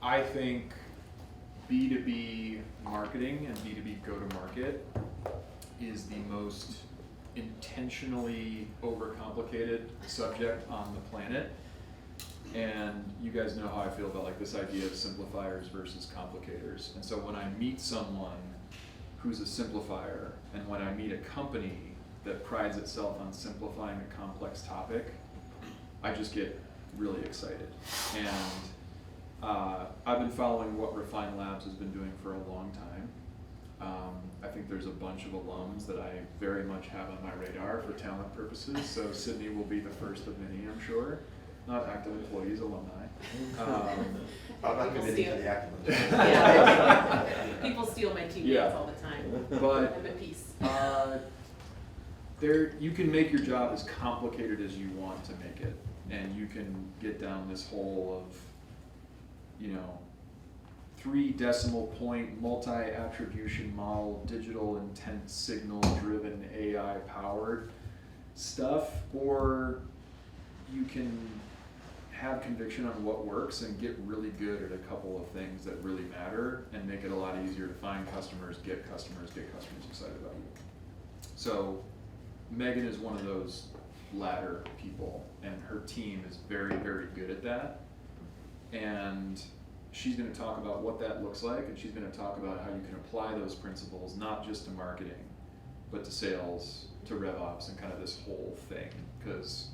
I think B2B marketing and B2B go-to-market is the most intentionally overcomplicated subject on the planet. And you guys know how I feel about like this idea of simplifiers versus complicators. And so when I meet someone who's a simplifier, and when I meet a company that prides itself on simplifying a complex topic, I just get really excited. And I've been following what Refine Labs has been doing for a long time. I think there's a bunch of alums that I very much have on my radar for talent purposes, so Sydney will be the first of many, I'm sure. Not active employees, alumni. I'm not committing to the active employees. Yeah. People steal my teammates Yeah. all the time. But I'm at peace. you can make your job as complicated as you want to make it, and you can get down this hole of, 3 decimal point multi-attribution model, digital intent signal driven AI powered stuff, or you can have conviction on what works and get really good at a couple of things that really matter and make it a lot easier to find customers, get customers excited about you. So Megan is one of those latter people, and her team is very, very good at that. And she's going to talk about what that looks like, and she's going to talk about how you can apply those principles not just to marketing, but to sales, to RevOps, and kind of this whole thing. Because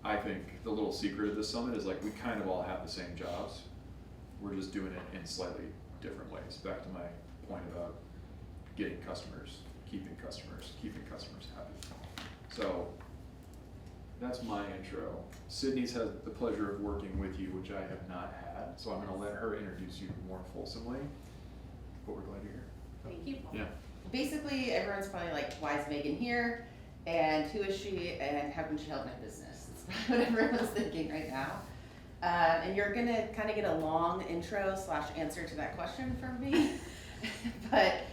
I think the little secret of this summit is like we kind of all have the same jobs. We're just doing it in slightly different ways. Back to my point about getting customers, keeping customers happy. So that's my intro. Sydney's had the pleasure of working with you, which I have not had. So I'm going to let her introduce you more fulsomely. But we're glad you're here. Thank you. Yeah. Basically, everyone's probably like, why is Megan here? And who is she? And how can she help my business? That's probably what everyone's thinking right now. And you're going to kind of get a long intro / answer to that question from me. But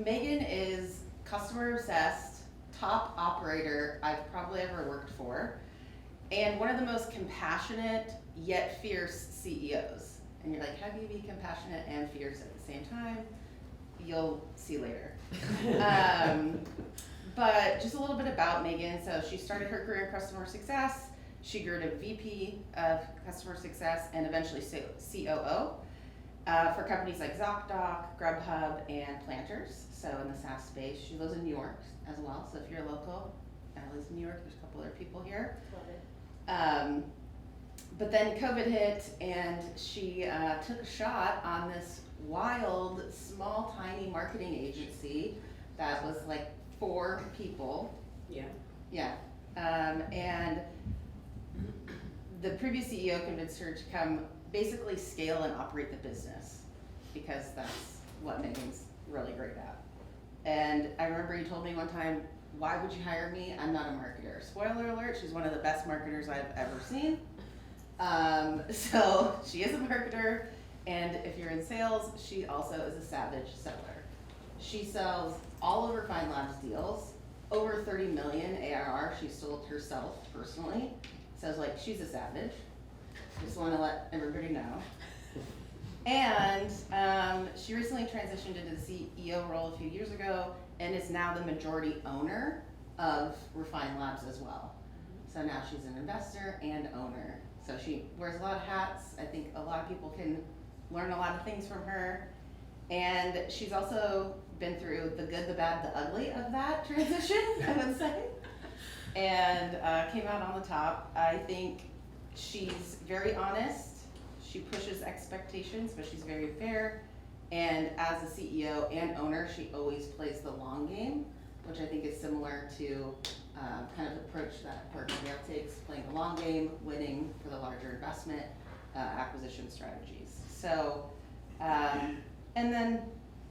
Megan is customer obsessed, top operator I've probably ever worked for, and one of the most compassionate yet fierce CEOs. And you're like, how do you be compassionate and fierce at the same time? You'll see later. But just a little bit about Megan. So she started her career in customer success. She grew to VP of customer success and eventually COO for companies like ZocDoc, Grubhub, and Planters. So in the SaaS space, she lives in New York as well. So if you're local, Allie's in New York, there's a couple other people here. Love it. But then COVID hit, and she took a shot on this wild, small, tiny marketing agency that was like 4 people. Yeah. Yeah. And the previous CEO convinced her to come basically scale and operate the business, because that's what Megan's really great at. And I remember you told me one time, why would you hire me? I'm not a marketer. Spoiler alert, she's one of the best marketers I've ever seen. So she is a marketer, and if you're in sales, she also is a savage seller. She sells all of her Refine Labs deals, over 30 million ARR she sold herself personally. So I was like, she's a savage. Just want to let everybody know. And she recently transitioned into the CEO role a few years ago and is now the majority owner of Refine Labs as well. So now she's an investor and owner. So she wears a lot of hats. I think a lot of people can learn a lot of things from her. And she's also been through the good, the bad, the ugly of that transition, I would say. And came out on the top. I think she's very honest. She pushes expectations, but she's very fair. And as a CEO and owner, she always plays the long game, which I think is similar to kind of approach that partner Rail takes, playing the long game, winning for the larger investment, acquisition strategies. So, and then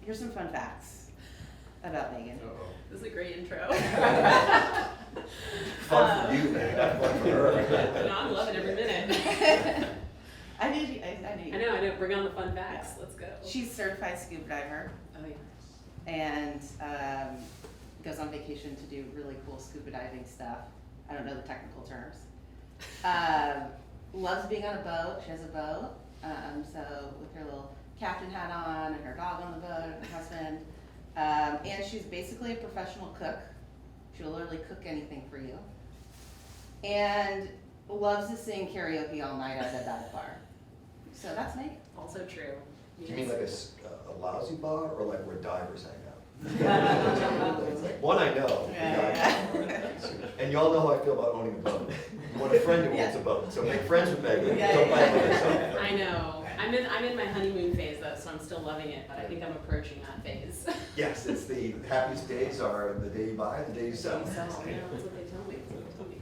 here's some fun facts about Megan. Uh-oh. This is a great intro. Fun for you, man. Not fun for her. No, I'm loving every minute. I knew you. I know. Bring on the fun facts. Let's go. She's a certified scuba diver Oh yeah. and goes on vacation to do really cool scuba diving stuff. I don't know the technical terms. loves being on a boat. She has a boat. So with her little captain hat on and her dog on the boat and her husband. And she's basically a professional cook. She'll literally cook anything for you. And loves to sing karaoke all night at a dive bar. So that's Megan. Also true. Do you mean like a lousy bar or like where divers hang out? It's like, one I know, and y'all know how I feel about owning a boat. You want a friend who owns a boat, so make friends with Megan, don't buy it for yourself. I know. I'm in my honeymoon phase though, so I'm still loving it, but I think I'm approaching that phase. Yes, it's the happiest days are the day you buy and the day you sell. So, yeah, that's what they tell me. That's what they tell me.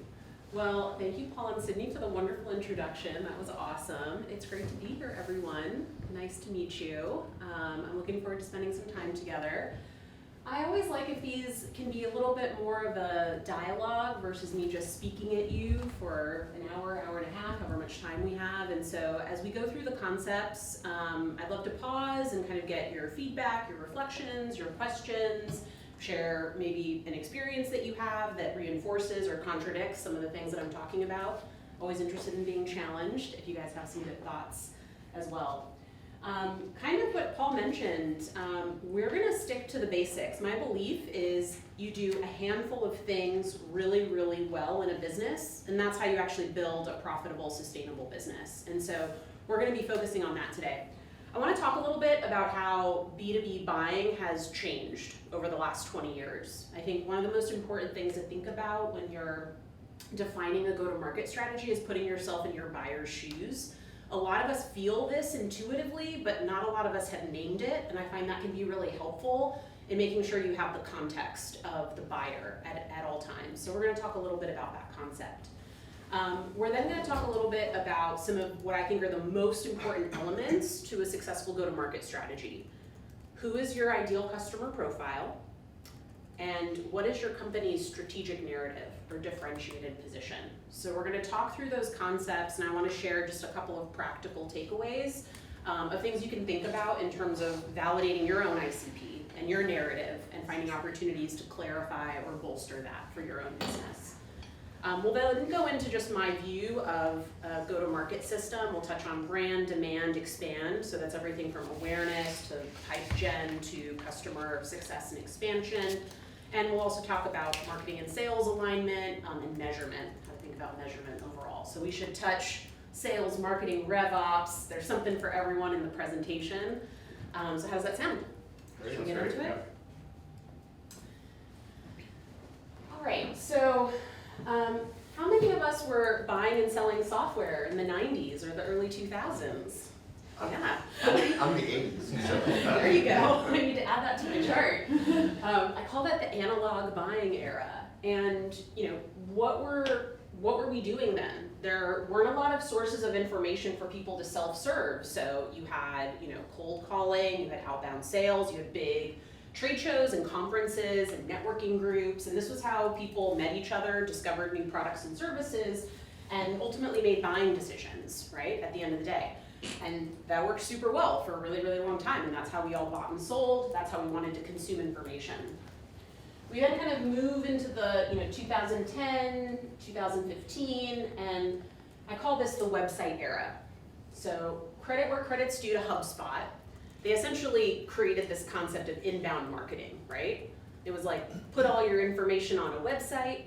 Well, thank you, Paul and Sydney, for the wonderful introduction. That was awesome. It's great to be here, everyone. Nice to meet you. I'm looking forward to spending some time together. I always like if these can be a little bit more of a dialogue versus me just speaking at you for an hour, hour and a half, however much time we have. And so as we go through the concepts, I'd love to pause and kind of get your feedback, your reflections, your questions, share maybe an experience that you have that reinforces or contradicts some of the things that I'm talking about. Always interested in being challenged if you guys have some good thoughts as well. Kind of what Paul mentioned, we're gonna stick to the basics. My belief is you do a handful of things really, really well in a business, and that's how you actually build a profitable, sustainable business. And so we're gonna be focusing on that today. I wanna talk a little bit about how B2B buying has changed over the last 20 years. I think one of the most important things to think about when you're defining a go-to-market strategy is putting yourself in your buyer's shoes. A lot of us feel this intuitively, but not a lot of us have named it, and I find that can be really helpful in making sure you have the context of the buyer at all times. So we're gonna talk a little bit about that concept. We're then gonna talk a little bit about some of what I think are the most important elements to a successful go-to-market strategy. Who is your ideal customer profile? And what is your company's strategic narrative or differentiated position? So we're gonna talk through those concepts, and I wanna share just a couple of practical takeaways of things you can think about in terms of validating your own ICP and your narrative and finding opportunities to clarify or bolster that for your own business. We'll then go into just my view of a go-to-market system. We'll touch on brand, demand, expand. So that's everything from awareness to pipe gen to customer success and expansion. And we'll also talk about marketing and sales alignment and measurement, how to think about measurement overall. So we should touch sales, marketing, rev ops. There's something for everyone in the presentation. So how does that sound? Should we get into it? All right, so how many of us were buying and selling software in the 90s or the early 2000s? Yeah. I'm the 80s, so. There you go. I need to add that to my chart. I call that the analog buying era. And what were we doing then? There weren't a lot of sources of information for people to self-serve. So you had cold calling, you had outbound sales, you had big trade shows and conferences and networking groups, and this was how people met each other, discovered new products and services, and ultimately made buying decisions, right, at the end of the day. And that worked super well for a really, really long time, and that's how we all bought and sold. That's how we wanted to consume information. We then kind of move into the 2010, 2015, and I call this the website era. So credit where credit's due to HubSpot. They essentially created this concept of inbound marketing, right? It was like, put all your information on a website,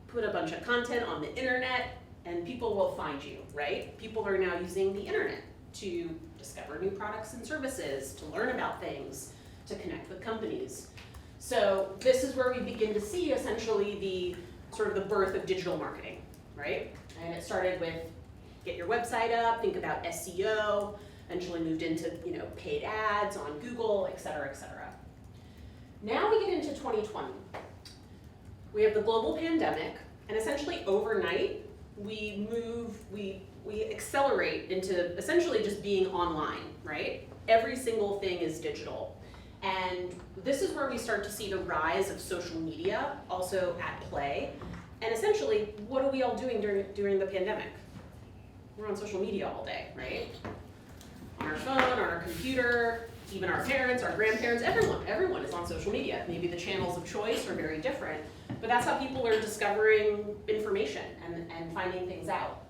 put a bunch of content on the internet, and people will find you, right? People are now using the internet to discover new products and services, to learn about things, to connect with companies. So this is where we begin to see essentially the sort of the birth of digital marketing, right? And it started with get your website up, think about SEO, eventually moved into paid ads on Google, et cetera, et cetera. Now we get into 2020. We have the global pandemic, and essentially overnight, we accelerate into essentially just being online, right? Every single thing is digital. And this is where we start to see the rise of social media also at play. And essentially, what are we all doing during the pandemic? We're on social media all day, right? On our phone, on our computer, even our parents, our grandparents, everyone is on social media. Maybe the channels of choice are very different, but that's how people are discovering information and finding things out.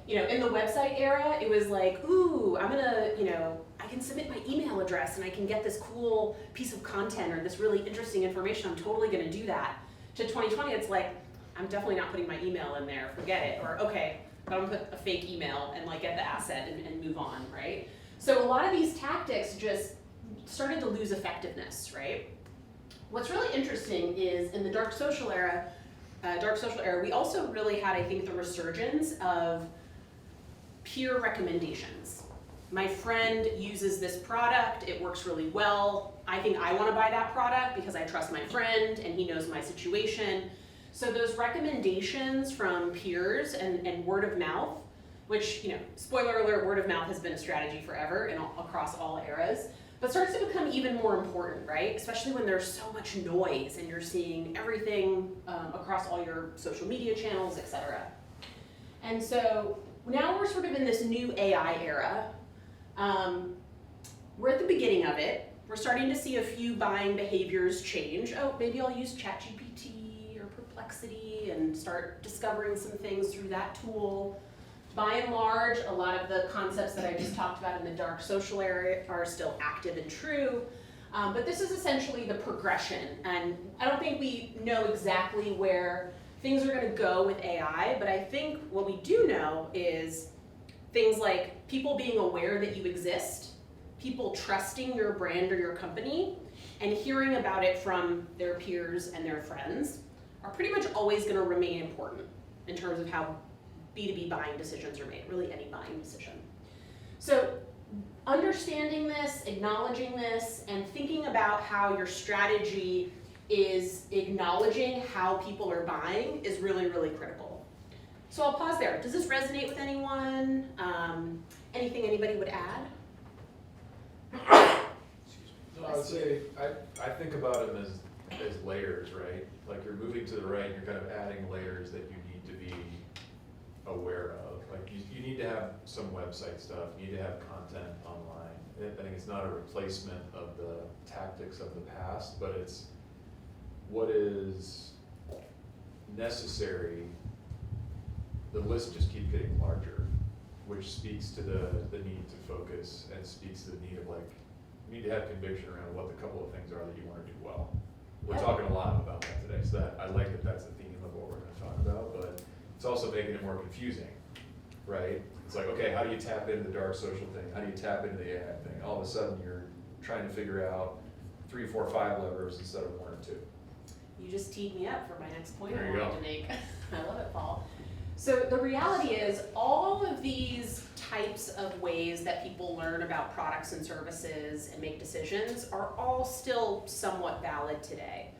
in the website era, it was like, ooh, I'm gonna, I can submit my email address and I can get this cool piece of content or this really interesting information. I'm totally gonna do that. To 2020, it's like, I'm definitely not putting my email in there, forget it. Or okay, but I'm gonna put a fake email and like get the asset and move on, right? So a lot of these tactics just started to lose effectiveness, right? What's really interesting is in the dark social era, we also really had, I think, the resurgence of peer recommendations. My friend uses this product, it works really well. I think I want to buy that product because I trust my friend and he knows my situation. So those recommendations from peers and word of mouth, which, spoiler alert, word of mouth has been a strategy forever and across all eras, but starts to become even more important, right? Especially when there's so much noise and you're seeing everything across all your social media channels, etc. And so now we're sort of in this new AI era. We're at the beginning of it. We're starting to see a few buying behaviors change. Oh, maybe I'll use ChatGPT or Perplexity and start discovering some things through that tool. By and large, a lot of the concepts that I just talked about in the dark social area are still active and true. But this is essentially the progression. And I don't think we know exactly where things are going to go with AI, but I think what we do know is things like people being aware that you exist, people trusting your brand or your company, and hearing about it from their peers and their friends are pretty much always going to remain important in terms of how B2B buying decisions are made, really any buying decision. So understanding this, acknowledging this, and thinking about how your strategy is acknowledging how people are buying is really, really critical. So I'll pause there. Does this resonate with anyone? Anything anybody would add? No, I would say, I think about them as layers, right? Like you're moving to the right, and you're kind of adding layers that you need to be aware of. Like you need to have some website stuff, you need to have content online. I think it's not a replacement of the tactics of the past, but it's what is necessary. The list just keeps getting larger, which speaks to the need to focus and speaks to the need of like, you need to have conviction around what the couple of things are that you want to do well. We're talking a lot about that today, so I like that that's the theme of what we're going to talk about, but it's also making it more confusing, right? It's like, okay, how do you tap into the dark social thing? How do you tap into the AI thing? All of a sudden you're trying to figure out 3, 4, 5 levers instead of 1 or 2. You just teed me up for my next point There I you wanted go. to make. I love it, Paul. So the reality is all of these types of ways that people learn about products and services and make decisions are all still somewhat valid today.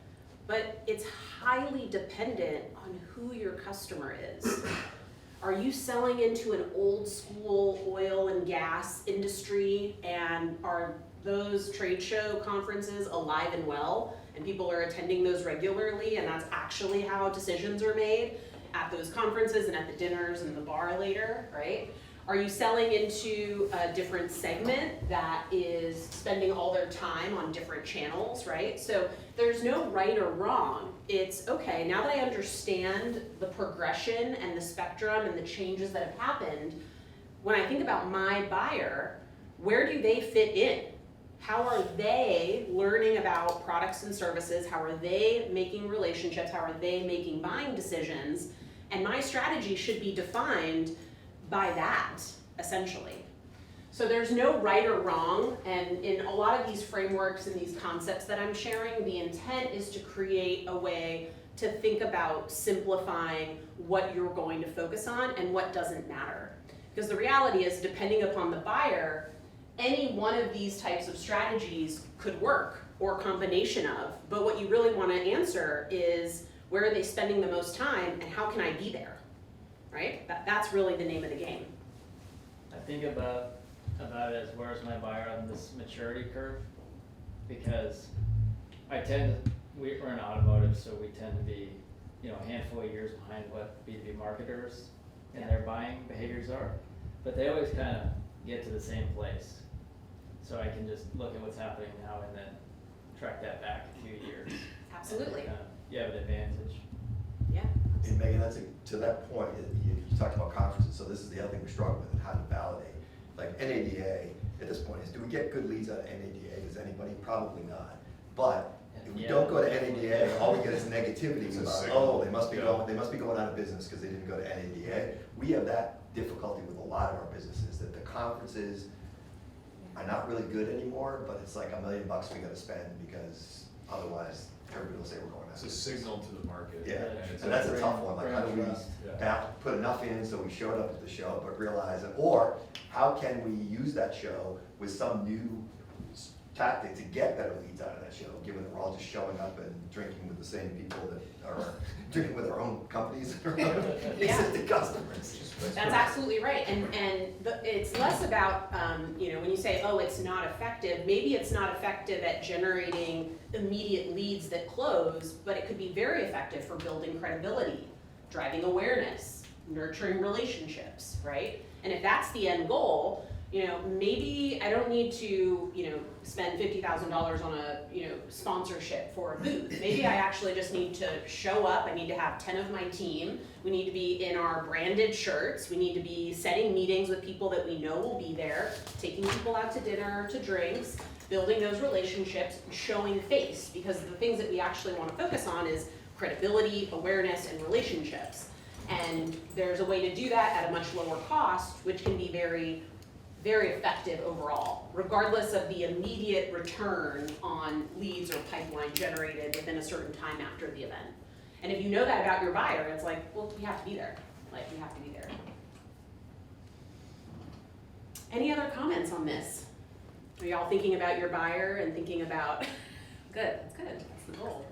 But it's highly dependent on who your customer is. Are you selling into an old school oil and gas industry, and are those trade show conferences alive and well and people are attending those regularly and that's actually how decisions are made at those conferences and at the dinners and the bar later, right? Are you selling into a different segment that is spending all their time on different channels, right? So there's no right or wrong. It's okay, now that I understand the progression and the spectrum and the changes that have happened, when I think about my buyer, where do they fit in? How are they learning about products and services? How are they making relationships? How are they making buying decisions? And my strategy should be defined by that, essentially. So there's no right or wrong, and in a lot of these frameworks and these concepts that I'm sharing, the intent is to create a way to think about simplifying what you're going to focus on and what doesn't matter. Because the reality is, depending upon the buyer, any one of these types of strategies could work, or a combination of, but what you really want to answer is, where are they spending the most time and how can I be there, right? That's really the name of the game. I think about it as where's my buyer on this maturity curve, because we're in automotive, so we tend to be, a handful of years behind what B2B marketers and their buying behaviors are, but they always kind of get to the same place. So I can just look at what's happening now and then track that back a few years. Absolutely. You have an advantage. Yeah, And Megan, to that point, you talked about conferences, so this is the other thing we struggle with, and how to validate. Like NADA, at this point, is do we get good leads out of NADA? Does anybody? Probably not. But if we don't go to NADA, all we get is negativity It's a about, signal. they must be going out of business because they didn't go to NADA. We have that difficulty with a lot of our businesses, that the conferences are not really good anymore, but it's like $1 million we gotta spend because otherwise everybody will say we're going out It's of a business. signal to the market. Yeah, it's and that's a tough one, like how do we put enough in so we showed up at the show, but realize it, or how can we use that show with some new tactic to get better leads out of that show, given that we're all just showing up and drinking with the same people that are drinking with our own companies, our own existing customers. That's absolutely right, and it's less about, when you say, oh, it's not effective, maybe it's not effective at generating immediate leads that close, but it could be very effective for building credibility, driving awareness, nurturing relationships, right? And if that's the end goal, maybe I don't need to, spend $50,000 on a, sponsorship for a booth. Maybe I actually just need to show up. I need to have 10 of my team. We need to be in our branded shirts. We need to be setting meetings with people that we know will be there, taking people out to dinner, to drinks, building those relationships, showing face, because the things that we actually want to focus on is credibility, awareness, and relationships. And there's a way to do that at a much lower cost, which can be very, very effective overall, regardless of the immediate return on leads or pipeline generated within a certain time after the event. And if you know that about your buyer, it's like, well, we have to be there. Like, we have to be there. Any other comments on this? Are y'all thinking about your buyer and thinking about, good, that's good, that's the goal.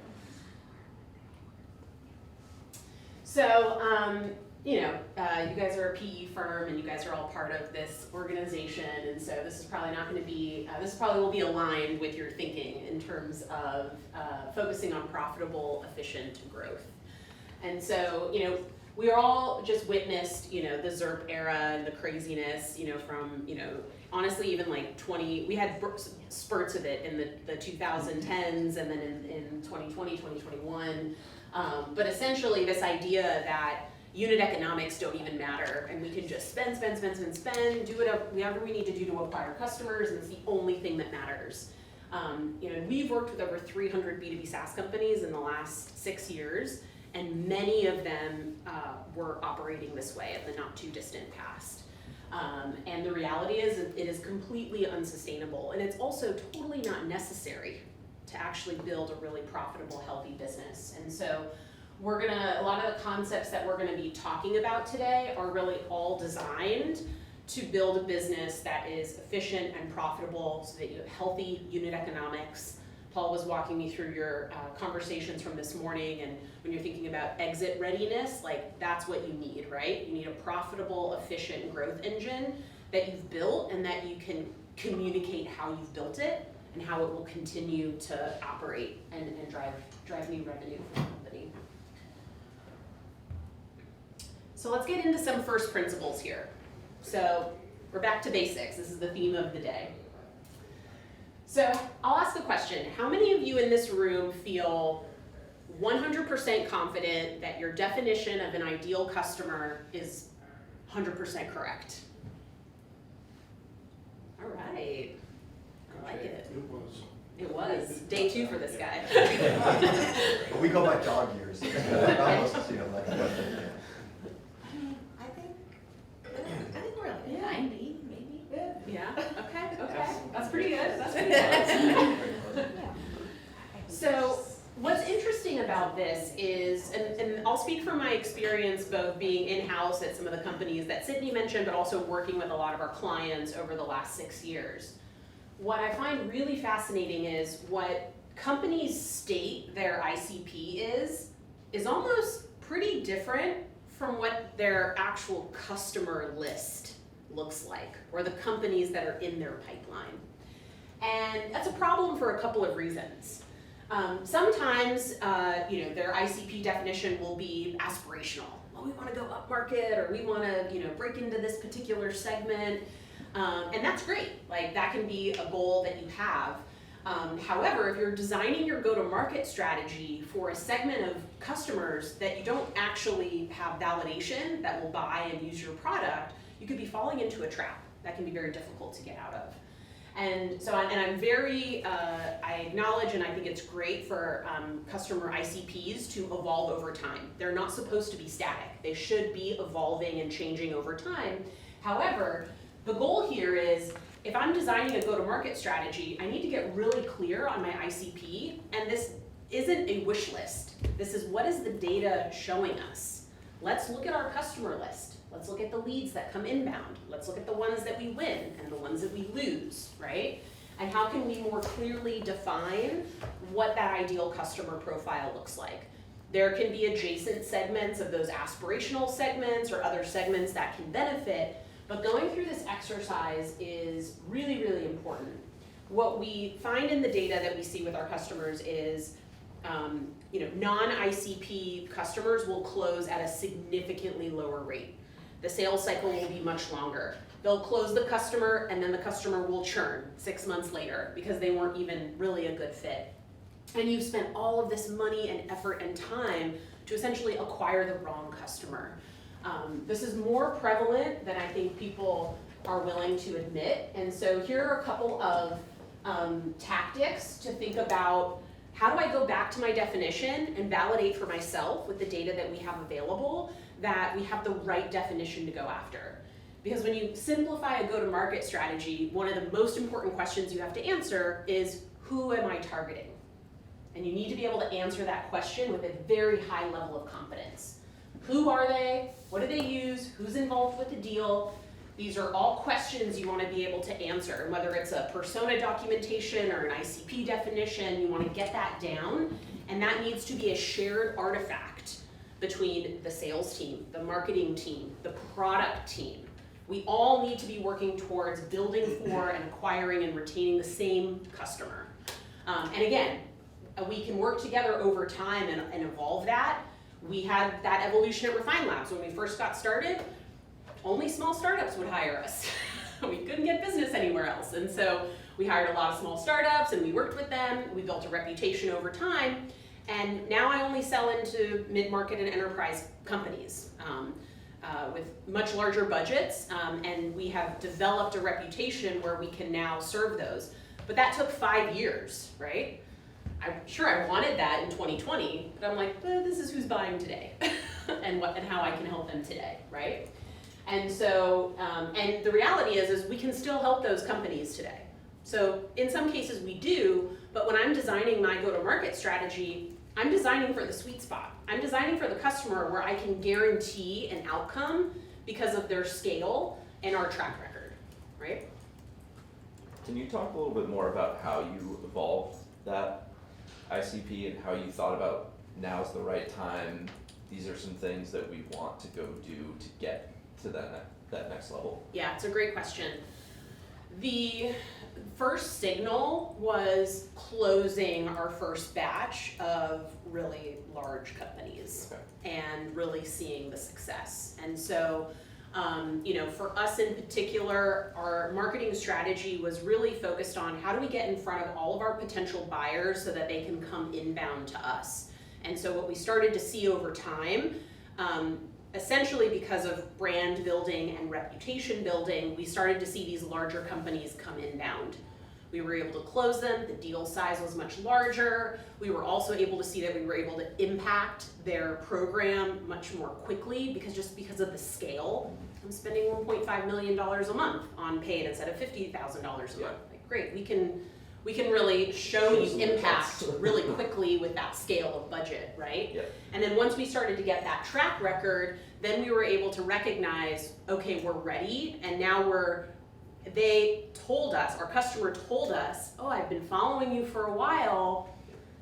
So, you guys are a PE firm and you guys are all part of this organization, and so this is probably not going to be, this probably will be aligned with your thinking in terms of focusing on profitable, efficient growth. And so, we are all just witnessed, the ZERP era and the craziness, from, honestly, even like we had spurts of it in the 2010s and then in 2020, 2021. But essentially this idea that unit economics don't even matter, and we can just spend, do whatever we need to do to acquire customers, and it's the only thing that matters. We've worked with over 300 B2B SaaS companies in the last 6 years, and many of them were operating this way in the not too distant past. And the reality is it is completely unsustainable, and it's also totally not necessary to actually build a really profitable, healthy business. And so a lot of the concepts that we're gonna be talking about today are really all designed to build a business that is efficient and profitable so that you have healthy unit economics. Paul was walking me through your conversations from this morning, and when you're thinking about exit readiness, like that's what you need, right? You need a profitable, efficient growth engine that you've built and that you can communicate how you've built it and how it will continue to operate and drive new revenue for the company. So let's get into some first principles here. So we're back to basics. This is the theme of the day. So I'll ask a question. How many of you in this room feel 100% confident that your definition of an ideal customer is 100% correct? All right. I like it. It was. Day 2 for this guy. But we go by dog years. Almost, I think we're like 90, maybe. Yeah, okay. That's pretty good. So what's interesting about this is, and I'll speak from my experience both being in-house at some of the companies that Sydney mentioned, but also working with a lot of our clients over the last 6 years. What I find really fascinating is what companies state their ICP is almost pretty different from what their actual customer list looks like, or the companies that are in their pipeline. And that's a problem for a couple of reasons. Sometimes, their ICP definition will be aspirational. Well, we want to go up market, or we want to, break into this particular segment. And that's great. Like, that can be a goal that you have. However, if you're designing your go-to-market strategy for a segment of customers that you don't actually have validation that will buy and use your product, you could be falling into a trap that can be very difficult to get out of. And so, I'm very, I acknowledge and I think it's great for customer ICPs to evolve over time. They're not supposed to be static. They should be evolving and changing over time. However, the goal here is, if I'm designing a go-to-market strategy, I need to get really clear on my ICP, and this isn't a wish list. This is, what is the data showing us? Let's look at our customer list. Let's look at the leads that come inbound. Let's look at the ones that we win and the ones that we lose, right? And how can we more clearly define what that ideal customer profile looks like? There can be adjacent segments of those aspirational segments or other segments that can benefit, but going through this exercise is really, really important. What we find in the data that we see with our customers is, non-ICP customers will close at a significantly lower rate. The sales cycle will be much longer. They'll close the customer and then the customer will churn 6 months later because they weren't even really a good fit. And you've spent all of this money and effort and time to essentially acquire the wrong customer. This is more prevalent than I think people are willing to admit. And so here are a couple of tactics to think about: how do I go back to my definition and validate for myself with the data that we have available that we have the right definition to go after? Because when you simplify a go-to-market strategy, one of the most important questions you have to answer is, who am I targeting? And you need to be able to answer that question with a very high level of confidence. Who are they? What do they use? Who's involved with the deal? These are all questions you want to be able to answer. And whether it's a persona documentation or an ICP definition, you want to get that down. And that needs to be a shared artifact between the sales team, the marketing team, the product team. We all need to be working towards building for and acquiring and retaining the same customer. And again, we can work together over time and evolve that. We had that evolution at Refine Labs. When we first got started, only small startups would hire us. We couldn't get business anywhere else. And so we hired a lot of small startups and we worked with them. We built a reputation over time. And now I only sell into mid-market and enterprise companies with much larger budgets. And we have developed a reputation where we can now serve those. But that took 5 years, right? I'm sure I wanted that in 2020, but I'm like, this is who's buying today and how I can help them today, right? And so, and the reality is we can still help those companies today. So in some cases we do, but when I'm designing my go-to-market strategy, I'm designing for the sweet spot. I'm designing for the customer where I can guarantee an outcome because of their scale and our track record, right? Can you talk a little bit more about how you evolved that ICP and how you thought about now's the right time, these are some things that we want to go do to get to that next level? Yeah, it's a great question. The first signal was closing our first batch of really large companies and really seeing the success. And so, for us in particular, our marketing strategy was really focused on how do we get in front of all of our potential buyers so that they can come inbound to us. And so what we started to see over time, essentially because of brand building and reputation building, we started to see these larger companies come inbound. We were able to close them, the deal size was much larger. We were also able to see that we were able to impact their program much more quickly because of the scale. I'm spending $1.5 million a month on paid instead of $50,000 a month. Like, great, we can really show you impact really quickly with that scale of budget, right? Yeah. And then once we started to get that track record, then we were able to recognize, okay, we're ready, and now our customer told us, oh, I've been following you for a while,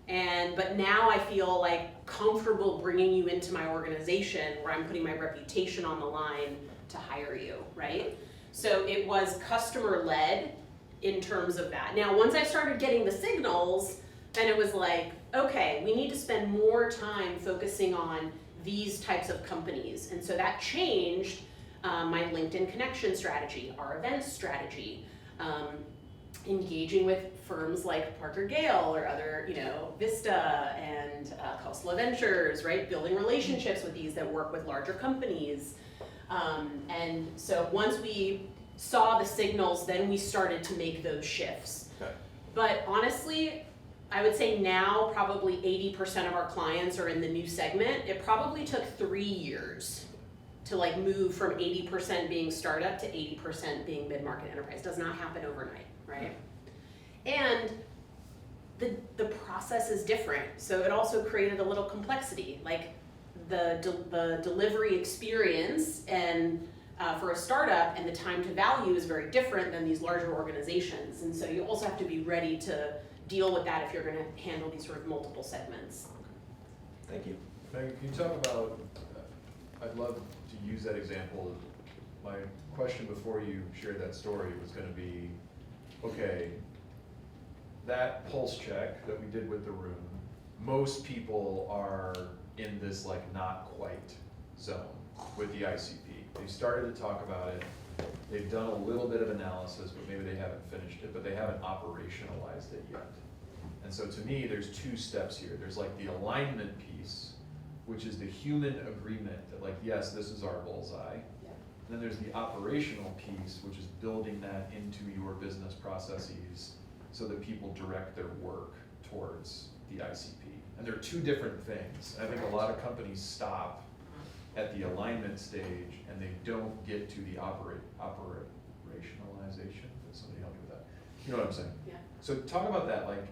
but now I feel like comfortable bringing you into my organization where I'm putting my reputation on the line to hire you, right? So it was customer-led in terms of that. Now, once I started getting the signals, then it was like, okay, we need to spend more time focusing on these types of companies. And so that changed my LinkedIn connection strategy, our events strategy. engaging with firms like Parker Gale or other, Vista and Khosla Ventures, right? Building relationships with these that work with larger companies. And so once we saw the signals, then we started to make those shifts. Okay. But honestly, I would say now probably 80% of our clients are in the new segment. It probably took 3 years to like move from 80% being startup to 80% being mid-market enterprise. Does not happen overnight, right? And the process is different, so it also created a little complexity. Like the delivery experience and for a startup and the time to value is very different than these larger organizations, and so you also have to be ready to deal with that if you're going to handle these sort of multiple segments. Thank you. Megan, can you talk about, I'd love to use that example. My question before you shared that story was gonna be, okay, that pulse check that we did with the room, most people are in this like not quite zone with the ICP. They started to talk about it, they've done a little bit of analysis, but maybe they haven't finished it, but they haven't operationalized it yet. And so to me, there's 2 steps here. There's like the alignment piece, which is the human agreement that like, yes, this is our bullseye. Yep. Then there's the operational piece, which is building that into your business processes so that people direct their work towards the ICP. And they're 2 different things. I think a lot of companies stop at the alignment stage and they don't get to the operationalization. Does somebody help me with that? You know what I'm saying? Yeah. So talk about that, like,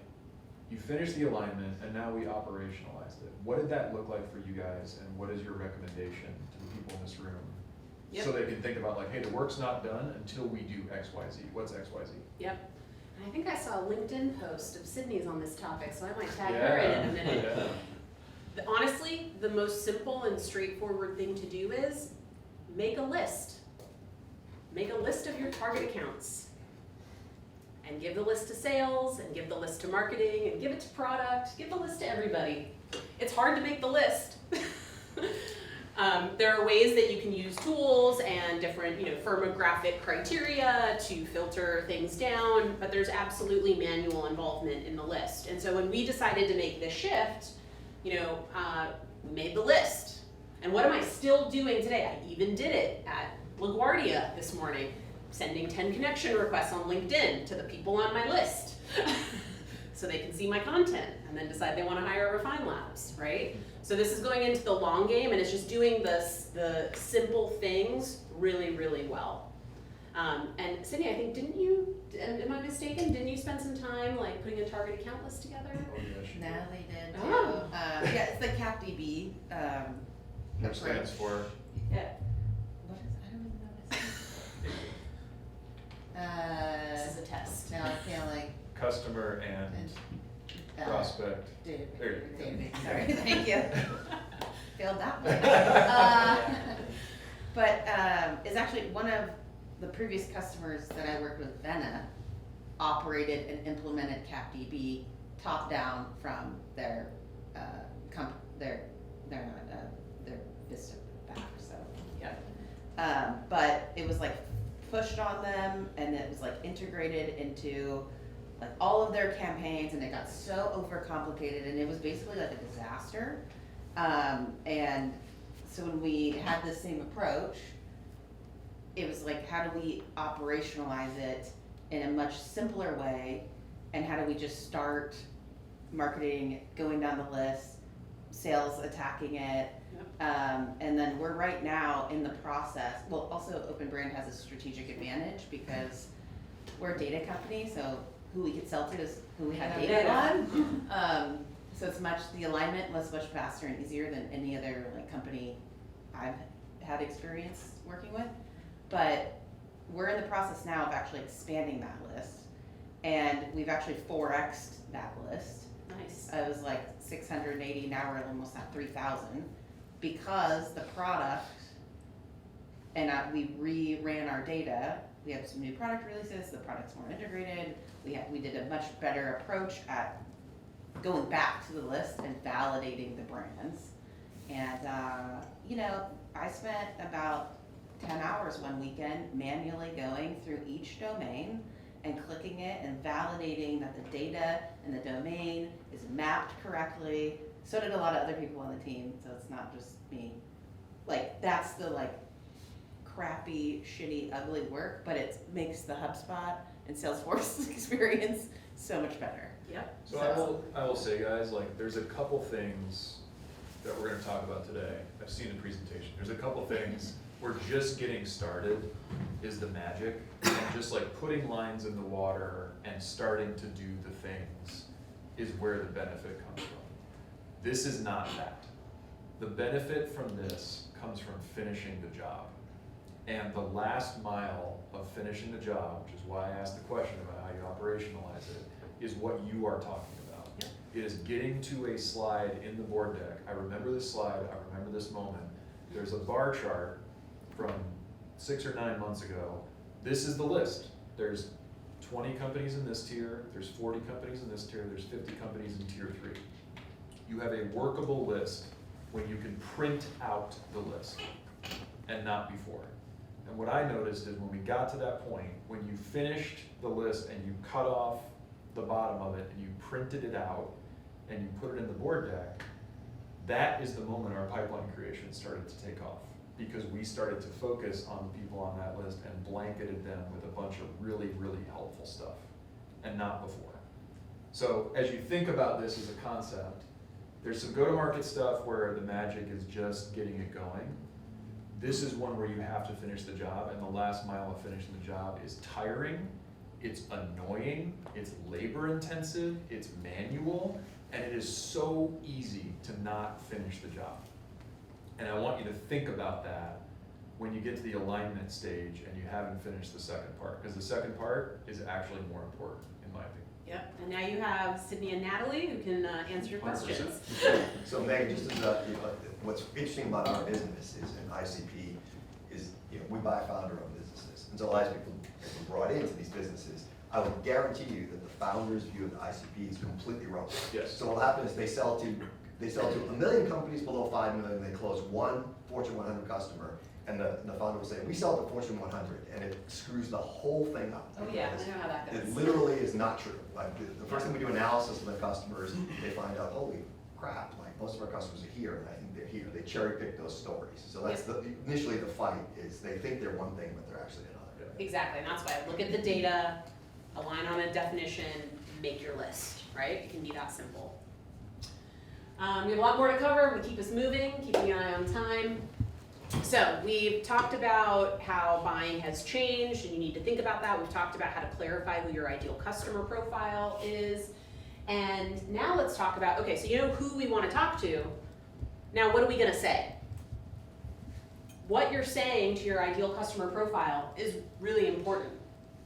you finished the alignment and now we operationalized it. What did that look like for you guys, and what is your recommendation to the people in this room? Yep. So they can think about like, hey, the work's not done until we do X, Y, Z. What's X, Y, Z? Yep. And I think I saw a LinkedIn post of Sydney's on this topic, so I might tag her in a minute. Yeah. Honestly, the most simple and straightforward thing to do is make a list. Make a list of your target accounts. And give the list to sales, and give the list to marketing, and give it to product, give the list to everybody. It's hard to make the list. There are ways that you can use tools and different, firmographic criteria to filter things down, but there's absolutely manual involvement in the list. And so when we decided to make this shift, we made the list. And what am I still doing today? I even did it at LaGuardia this morning, sending 10 connection requests on LinkedIn to the people on my list so they can see my content and then decide they want to hire Refine Labs, right? So this is going into the long game, and it's just doing the simple things really, really well. And Sydney, I think, am I mistaken? Didn't you spend some time like putting a target account list together? Oh, yeah, she did. Natalie did too. Oh. Yeah, it's the CapDB. Which stands for? Yeah. What is, I don't even know what This it is a test. now I'm feeling. Customer and prospect. Database. There you go. Database, sorry, thank you. Failed that one. But it's actually one of the previous customers that I worked with, Venna, operated and implemented CapDB top down from their Vista back, so, yeah. But it was like pushed on them, and it was like integrated into like all of their campaigns, and it got so overcomplicated, and it was basically like a disaster. And so when we had the same approach, it was like, how do we operationalize it in a much simpler way, and how do we just start marketing, going down the list, sales attacking it. And then we're right now in the process, well, also Open Brand has a strategic advantage because we're a data company, so who we could sell to is who we have data on. So it's the alignment was much faster and easier than any other like company I've had experience working with. But we're in the process now of actually expanding that list, and we've actually 4x'd that list. Nice. It was like 680, now we're almost at 3,000, because the product, and we re-ran our data. We have some new product releases, the product's more integrated. We did a much better approach at going back to the list and validating the brands. And, I spent about 10 hours one weekend manually going through each domain and clicking it and validating that the data and the domain is mapped correctly. So did a lot of other people on the team, so it's not just me. Like, that's the like crappy, shitty, ugly work, but it makes the HubSpot and Salesforce experience so much better. Yep. So I will say, guys, like, there's a couple things that we're gonna talk about today. I've seen the presentation. There's a couple things where just getting started is the magic, and just like putting lines in the water and starting to do the things is where the benefit comes from. This is not that. The benefit from this comes from finishing the job. And the last mile of finishing the job, which is why I asked the question about how you operationalize it, is what you are talking about. Yep. It is getting to a slide in the board deck. I remember this slide, I remember this moment. There's a bar chart from 6 or 9 months ago. This is the list. There's 20 companies in this tier, there's 40 companies in this tier, there's 50 companies in tier 3. You have a workable list when you can print out the list and not before. And what I noticed is when we got to that point, when you finished the list and you cut off the bottom of it and you printed it out and you put it in the board deck, that is the moment our pipeline creation started to take off, because we started to focus on the people on that list and blanketed them with a bunch of really, really helpful stuff, and not before. So as you think about this as a concept, there's some go-to-market stuff where the magic is just getting it going. This is one where you have to finish the job, and the last mile of finishing the job is tiring, it's annoying, it's labor intensive, it's manual, and it is so easy to not finish the job. And I want you to think about that when you get to the alignment stage and you haven't finished the second part, because the second part is actually more important, in my opinion. Yep, and now you have Sydney and Natalie who can answer your 100%. questions. So Megan, just as what's interesting about our business is in ICP is, we buy founder-owned businesses. And so a lot of people get brought into these businesses. I will guarantee you that the founder's view of the ICP is completely wrong. Yes. So what happens is they sell to 1 million companies below 5 million, they close one Fortune 100 customer, and the founder will say, we sell to Fortune 100, and it screws the whole thing up. Oh yeah, I know how that goes. It literally is not true. Like, the first thing we do analysis of the customers, they find out, holy crap, like, most of our customers are here, and I think they're here. They cherry pick those stories. So that's initially the fight is they think they're one thing, but they're actually another. Exactly, and that's why I look at the data, align on a definition, make your list, right? It can be that simple. We have a lot more to cover. We keep us moving, keeping an eye on time. So we've talked about how buying has changed, and you need to think about that. We've talked about how to clarify who your ideal customer profile is. And now let's talk about, okay, so you know who we want to talk to. Now what are we going to say? What you're saying to your ideal customer profile is really important.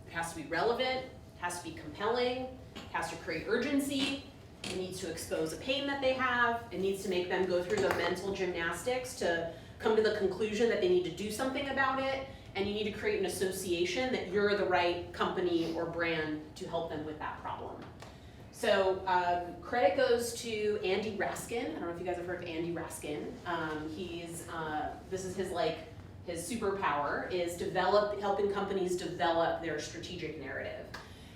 It has to be relevant, it has to be compelling, it has to create urgency, it needs to expose a pain that they have, it needs to make them go through the mental gymnastics to come to the conclusion that they need to do something about it, and you need to create an association that you're the right company or brand to help them with that problem. So credit goes to Andy Raskin. I don't know if you guys have heard of Andy Raskin. This is his superpower is helping companies develop their strategic narrative.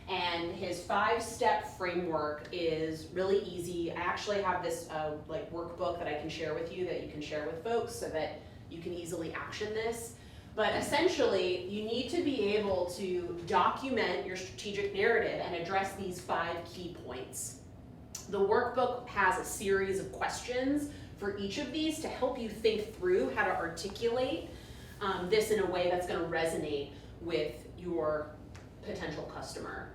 And his 5-step framework is really easy. I actually have this workbook that I can share with you that you can share with folks so that you can easily action this. But essentially, you need to be able to document your strategic narrative and address these 5 key points. The workbook has a series of questions for each of these to help you think through how to articulate this in a way that's going to resonate with your potential customer.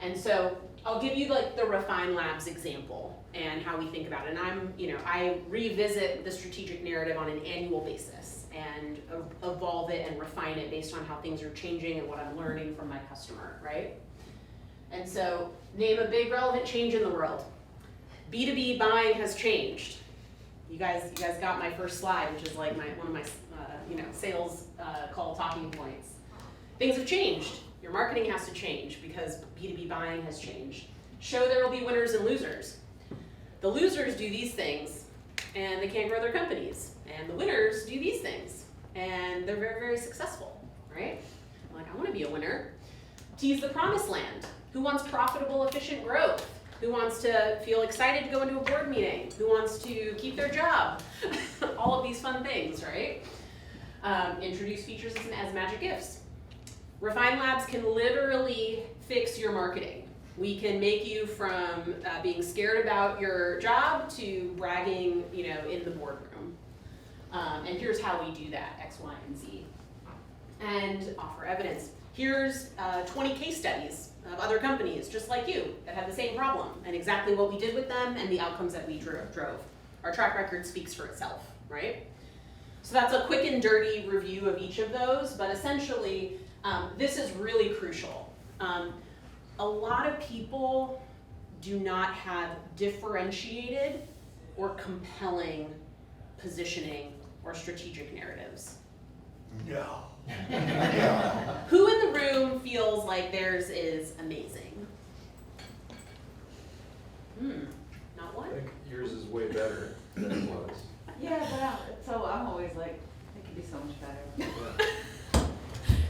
And so I'll give you the Refine Labs example and how we think about it. And I revisit the strategic narrative on an annual basis and evolve it and refine it based on how things are changing and what I'm learning from my customer, right? And so name a big relevant change in the world. B2B buying has changed. You guys got my first slide, which is like one of my sales call talking points. Things have changed. Your marketing has to change because B2B buying has changed. Show there will be winners and losers. The losers do these things and they can't grow their companies. And the winners do these things and they're very, very successful, right? I'm like, I want to be a winner. Tease the promised land. Who wants profitable, efficient growth? Who wants to feel excited to go into a board meeting? Who wants to keep their job? All of these fun things, right? Introduce features as magic gifts. Refine Labs can literally fix your marketing. We can make you from being scared about your job to bragging, in the boardroom. And here's how we do that, X, Y, and Z. And offer evidence. Here's 20 case studies of other companies just like you that have the same problem and exactly what we did with them and the outcomes that we drove. Our track record speaks for itself, right? So that's a quick and dirty review of each of those, but essentially, this is really crucial. A lot of people do not have differentiated or compelling positioning or strategic narratives. No. Who in the room feels like theirs is amazing? Not one? I think yours is way better than it was. Yeah, so I'm always like, it could be so much better.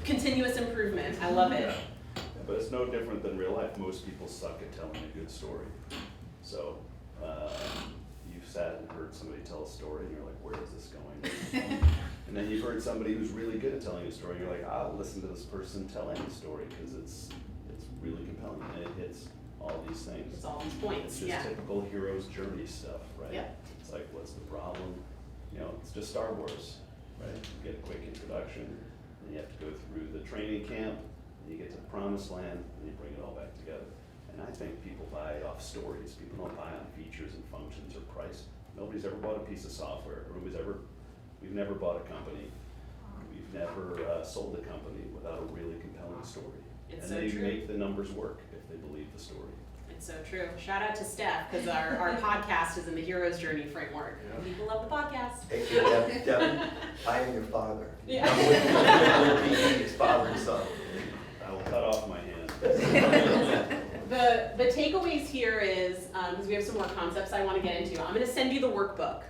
Continuous improvement, I love it. Yeah, but it's no different than real life. Most people suck at telling a good story. So you've sat and heard somebody tell a story and you're like, where is this going? And then you've heard somebody who's really good at telling a story and you're like, I'll listen to this person telling the story because it's really compelling and it hits all these things. It's all these points, It's just yeah. typical hero's journey stuff, right? Yep. It's like, what's the problem? It's just Star Wars, right? You get a quick introduction, then you have to go through the training camp, then you get to the promised land, and you bring it all back together. And I think people buy off stories. People don't buy on features and functions or price. Nobody's ever bought a piece of software. We've never bought a company. We've never sold a company without a really compelling story. It's and so they true. make the numbers work if they believe the story. It's so true. Shout out to Steph, because our podcast is in the hero's journey framework. Yeah. People love the podcast. Hey, Devin, I am your father. Yeah. I'm with you. It's father and son. I will cut off my hand. The takeaways here is, because we have some more concepts I want to get into, I'm going to send you the workbook.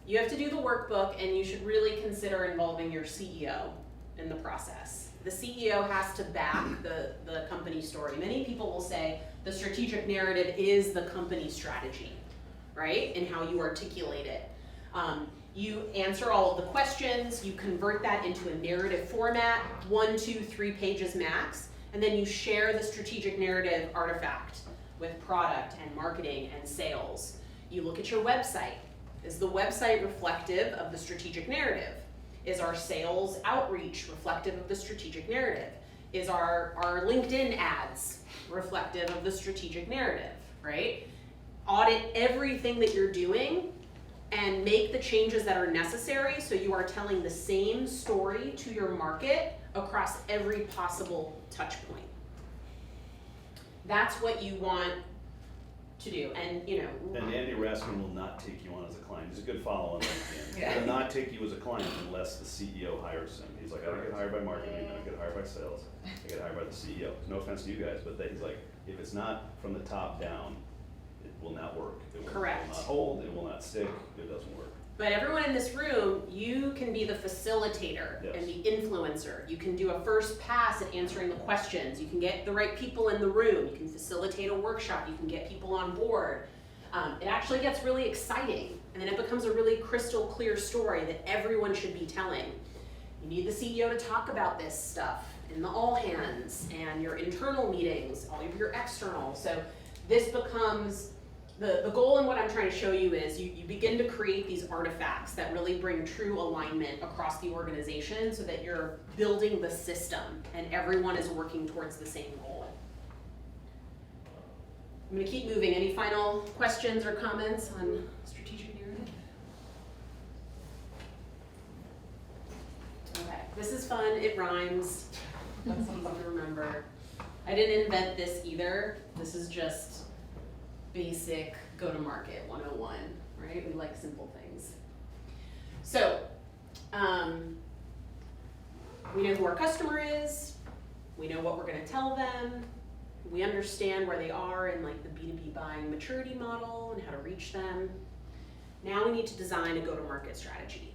You have to do the workbook, and you should really consider involving your CEO in the process. The CEO has to back the company story. Many people will say the strategic narrative is the company strategy, right? And how you articulate it. You answer all of the questions, you convert that into a narrative format, 1, 2, 3 pages max, and then you share the strategic narrative artifact with product and marketing and sales. You look at your website. Is the website reflective of the strategic narrative? Is our sales outreach reflective of the strategic narrative? Is our LinkedIn ads reflective of the strategic narrative, right? Audit everything that you're doing and make the changes that are necessary so you are telling the same story to your market across every possible touch point. That's what you want to do, and And Andy Raskin will not take you on as a client. He's a good follow on LinkedIn. Yeah. He will not take you as a client unless the CEO hires him. He's like, I don't get hired by marketing, I don't get hired by sales, I get hired by the CEO. No offense to you guys, but he's like, if it's not from the top down, it will not work. It will Correct. not hold, it will not stick, it doesn't work. But everyone in this room, you can be the facilitator Yes. and the influencer. You can do a first pass at answering the questions. You can get the right people in the room. You can facilitate a workshop. You can get people on board. It actually gets really exciting, and then it becomes a really crystal clear story that everyone should be telling. You need the CEO to talk about this stuff in the all hands and your internal meetings, all of your external. So this becomes the goal, and what I'm trying to show you is you begin to create these artifacts that really bring true alignment across the organization so that you're building the system and everyone is working towards the same goal. I'm going to keep moving. Any final questions or comments on strategic narrative? Okay, this is fun. It rhymes. That's easy to remember. I didn't invent this either. This is just basic go-to-market 101, right? We like simple things. So, we know who our customer is. We know what we're going to tell them. We understand where they are in like the B2B buying maturity model and how to reach them. Now we need to design a go-to-market strategy.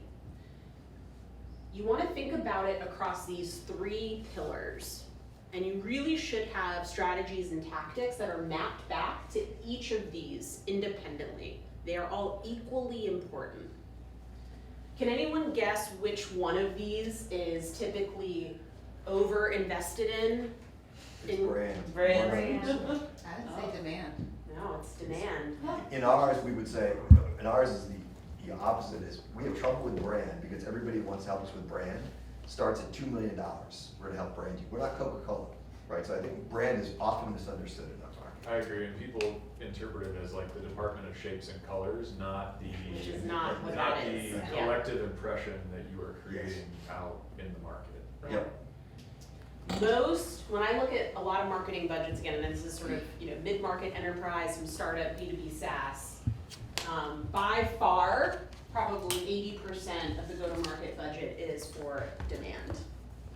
You want to think about it across these 3 pillars. And you really should have strategies and tactics that are mapped back to each of these independently. They are all equally important. Can anyone guess which one of these is typically over invested in? It's brand. Brand. 100%. I would say demand. No, it's demand. In ours, we would say, in ours is the opposite is, we have trouble with brand because everybody wants to help us with brand. Starts at $2 million, we're gonna help brand you. We're not Coca-Cola, right? So I think brand is often misunderstood in our market. I agree, and people interpret it as like the Department of Shapes and Colors, not the. Which is not what not that is, the yeah. collective impression that you are creating out in the market. Right? Yep. Most, when I look at a lot of marketing budgets, again, and this is sort of, mid-market enterprise, some startup, B2B SaaS, by far, probably 80% of the go-to-market budget is for demand.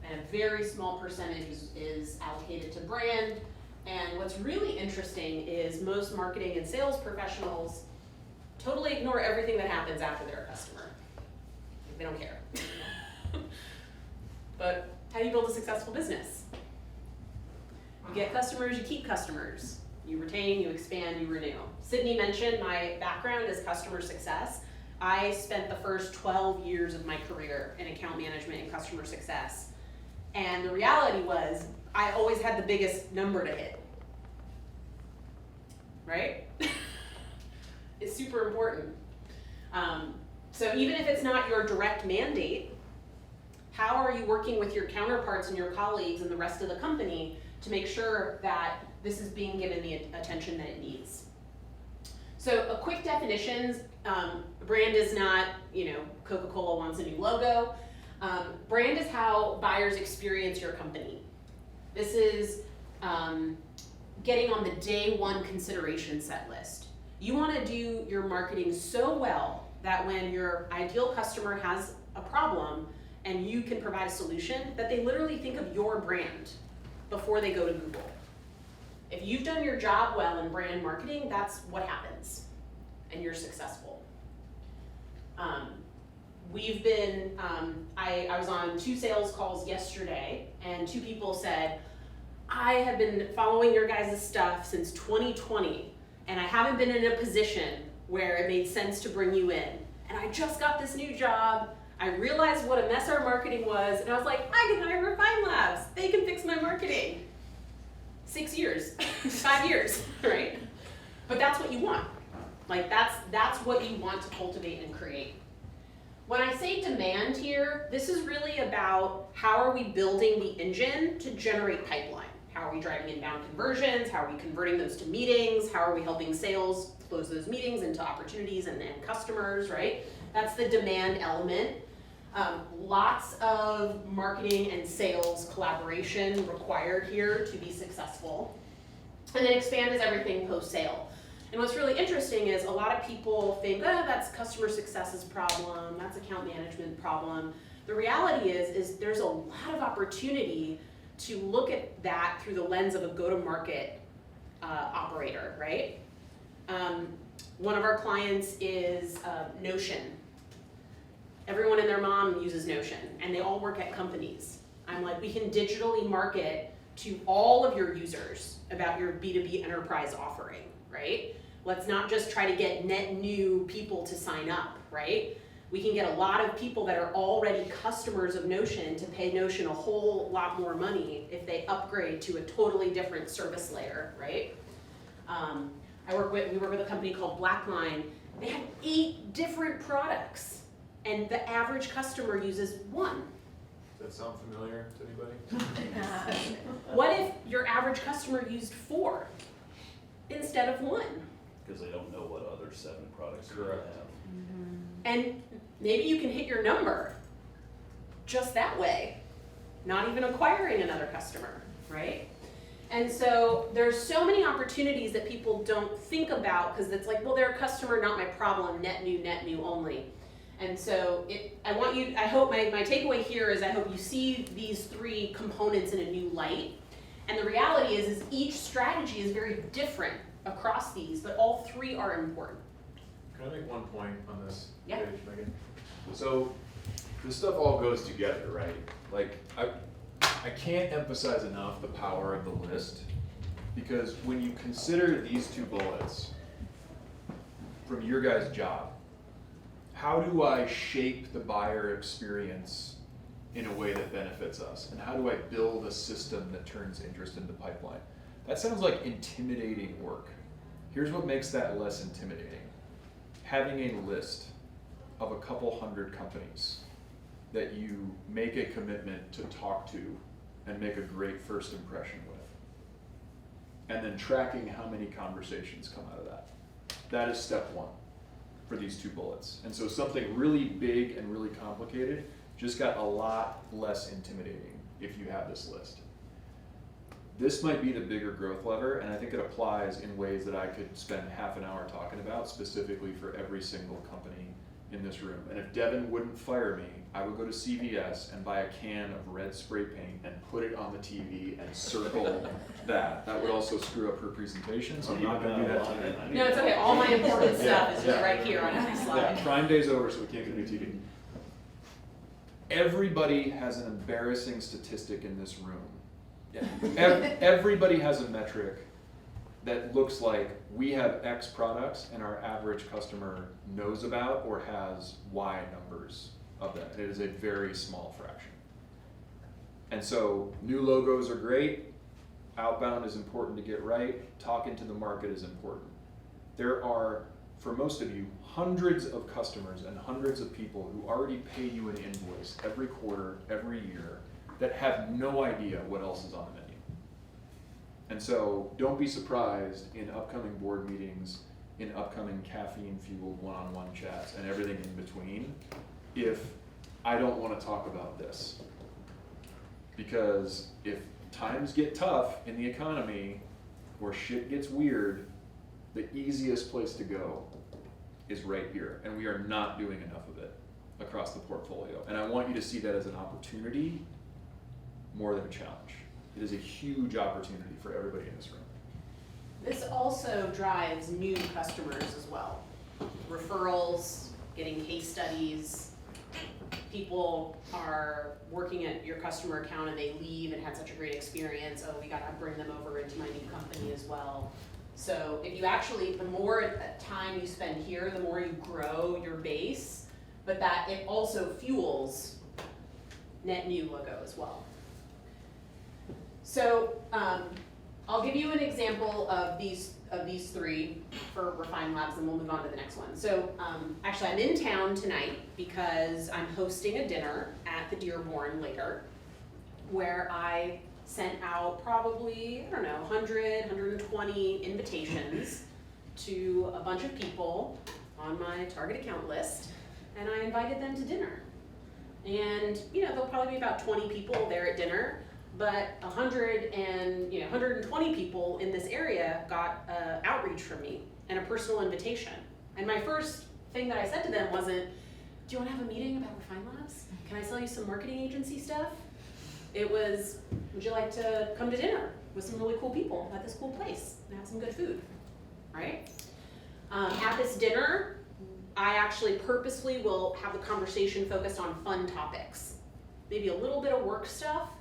And a very small percentage is allocated to brand. And what's really interesting is most marketing and sales professionals totally ignore everything that happens after they're a customer. They don't care. But how do you build a successful business? You get customers, you keep customers. You retain, you expand, you renew. Sydney mentioned my background is customer success. I spent the first 12 years of my career in account management and customer success. And the reality was, I always had the biggest number to hit. Right? It's super important. So even if it's not your direct mandate, how are you working with your counterparts and your colleagues and the rest of the company to make sure that this is being given the attention that it needs? So a quick definition, brand is not, Coca-Cola wants a new logo. Brand is how buyers experience your company. This is getting on the day one consideration set list. You want to do your marketing so well that when your ideal customer has a problem and you can provide a solution, that they literally think of your brand before they go to Google. If you've done your job well in brand marketing, that's what happens, and you're successful. We've been, I was on 2 sales calls yesterday, and 2 people said, I have been following your guys' stuff since 2020, and I haven't been in a position where it made sense to bring you in. And I just got this new job. I realized what a mess our marketing was, and I was like, I can hire Refine Labs. They can fix my marketing. 6 years, 5 years, right? But that's what you want. Like that's what you want to cultivate and create. When I say demand here, this is really about how are we building the engine to generate pipeline? How are we driving inbound conversions? How are we converting those to meetings? How are we helping sales close those meetings into opportunities and customers, right? That's the demand element. Lots of marketing and sales collaboration required here to be successful. And then expand is everything post-sale. And what's really interesting is a lot of people think, that's customer success's problem, that's account management problem. The reality is there's a lot of opportunity to look at that through the lens of a go-to-market operator, right? One of our clients is Notion. Everyone and their mom uses Notion, and they all work at companies. I'm like, we can digitally market to all of your users about your B2B enterprise offering, right? Let's not just try to get net new people to sign up, right? We can get a lot of people that are already customers of Notion to pay Notion a whole lot more money if they upgrade to a totally different service layer, right? We work with a company called Blackline. They have 8 different products, and the average customer uses 1. Does that sound familiar to anybody? What if your average customer used 4 instead of 1? Because they don't know what other 7 products you Correct. have. And maybe you can hit your number just that way, not even acquiring another customer, right? And so there's so many opportunities that people don't think about because it's like, well, they're a customer, not my problem, net new only. And so I hope my takeaway here is I hope you see these 3 components in a new light. And the reality is each strategy is very different across these, but all 3 are important. Can I make one point on this Yeah. page, Megan? So this stuff all goes together, right? Like I can't emphasize enough the power of the list, because when you consider these two bullets from your guys' job, how do I shape the buyer experience in a way that benefits us? And how do I build a system that turns interest into pipeline? That sounds like intimidating work. Here's what makes that less intimidating. Having a list of a couple hundred companies that you make a commitment to talk to and make a great first impression with. And then tracking how many conversations come out of that. That is step one for these two bullets. And so something really big and really complicated just got a lot less intimidating if you have this list. This might be the bigger growth lever, and I think it applies in ways that I could spend half an hour talking about specifically for every single company in this room. And if Devin wouldn't fire me, I would go to CVS and buy a can of red spray paint and put it on the TV and circle that. That would also screw up her presentation, so I'm not gonna do that today. No, it's okay, all my important stuff is just Yeah. right here on every slide. Yeah, Prime Day's over, so we can't get a new TV. Everybody has an embarrassing statistic in this room. Everybody has a metric that looks like we have X products and our average customer knows about or has Y numbers of that. It is a very small fraction. And so new logos are great. Outbound is important to get right. Talking to the market is important. There are, for most of you, hundreds of customers and hundreds of people who already pay you an invoice every quarter, every year, that have no idea what else is on the menu. And so don't be surprised in upcoming board meetings, in upcoming caffeine-fueled one-on-one chats, and everything in between, if I don't want to talk about this. Because if times get tough in the economy, or shit gets weird, the easiest place to go is right here. And we are not doing enough of it across the portfolio. And I want you to see that as an opportunity more than a challenge. It is a huge opportunity for everybody in this room. This also drives new customers as well. Referrals, getting case studies. People are working at your customer account and they leave and had such a great experience. Oh, we gotta bring them over into my new company as well. So if you actually, the more time you spend here, the more you grow your base, but that it also fuels net new logo as well. So I'll give you an example of these three for Refine Labs, and we'll move on to the next one. So actually, I'm in town tonight because I'm hosting a dinner at the Dearborn later, where I sent out probably, I don't know, 100, 120 invitations to a bunch of people on my target account list, and I invited them to dinner. And there'll probably be about 20 people there at dinner. But 120 people in this area got outreach from me and a personal invitation. And my first thing that I said to them wasn't, do you want to have a meeting about Refine Labs? Can I sell you some marketing agency stuff? It was, would you like to come to dinner with some really cool people at this cool place and have some good food, right? At this dinner, I actually purposefully will have the conversation focused on fun topics. Maybe a little bit of work stuff.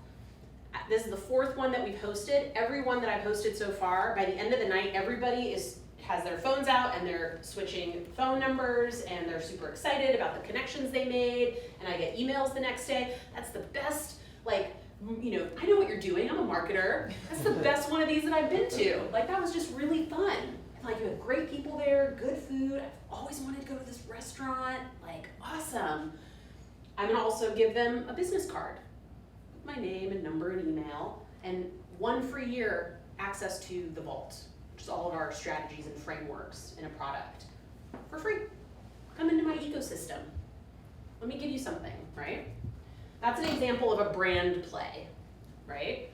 This is the fourth one that we've hosted. Every one that I've hosted so far, by the end of the night, everybody has their phones out and they're switching phone numbers and they're super excited about the connections they made, and I get emails the next day. That's the best, I know what you're doing, I'm a marketer. That's the best one of these that I've been to. That was just really fun. You have great people there, good food. I've always wanted to go to this restaurant, awesome. I'm gonna also give them a business card. My name and number and email, and 1 free year access to the vault, which is all of our strategies and frameworks in a product for free. Come into my ecosystem. Let me give you something, right? That's an example of a brand play, right?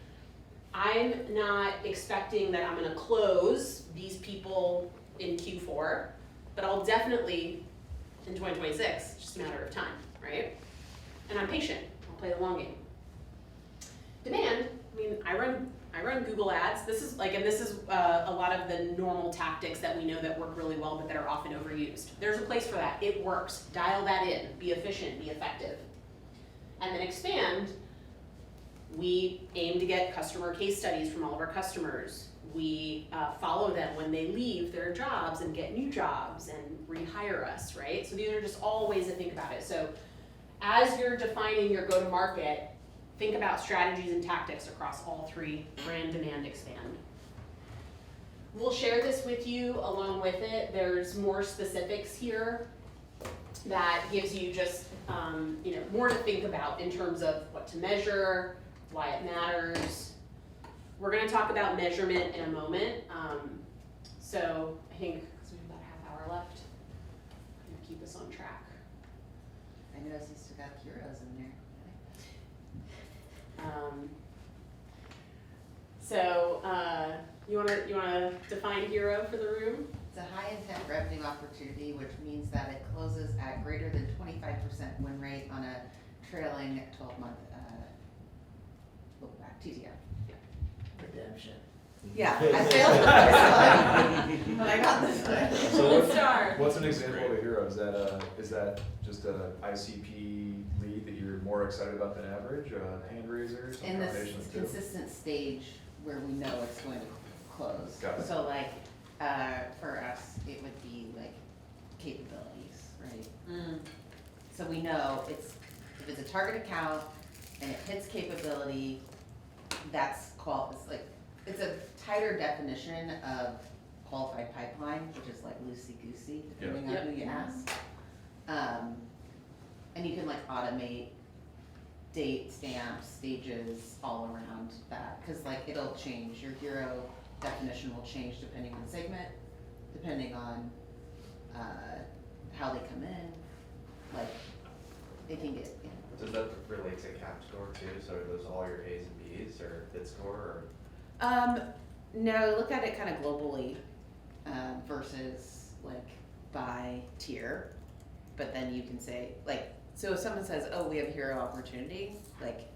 I'm not expecting that I'm gonna close these people in Q4, but I'll definitely in 2026, it's just a matter of time, right? And I'm patient, I'll play the long game. Demand, I run Google ads. This is a lot of the normal tactics that we know that work really well, but that are often overused. There's a place for that. It works. Dial that in. Be efficient. Be effective. And then expand. We aim to get customer case studies from all of our customers. We follow them when they leave their jobs and get new jobs and rehire us, right? So these are just all ways to think about it. So as you're defining your go-to-market, think about strategies and tactics across all three: brand, demand, expand. We'll share this with you along with it. There's more specifics here that gives you just more to think about in terms of what to measure, why it matters. We're going to talk about measurement in a moment. So I think, because we have about a half hour left, I'm going to keep us on track. I noticed you still got heroes in there. You wanna define hero for the room? It's a high intent revenue opportunity, which means that it closes at greater than 25% win rate on a trailing 12-month look back, TTM. Redemption. Yeah, I failed the first one, but I got this one. So Gold star. what's an example of a hero? Is that just an ICP lead that you're more excited about than average, a hand raiser, some In this combination of two? consistent stage where we know it's going to close. Got it. So like, for us, it would be like capabilities, right? So we know if it's a target account and it hits capability, that's it's a tighter definition of qualified pipeline, which is like loosey-goosey, depending on who you ask. And you can like automate date, stamps, stages, all around that, because like it'll change. Your hero definition will change depending on segment, depending on how they come in. Like, they can get, Does that relate to CAP score too? So are those all your A's and B's or fit score or? No, look at it kind of globally versus like by tier. But then you can say, like, so if someone says, oh, we have hero opportunity, like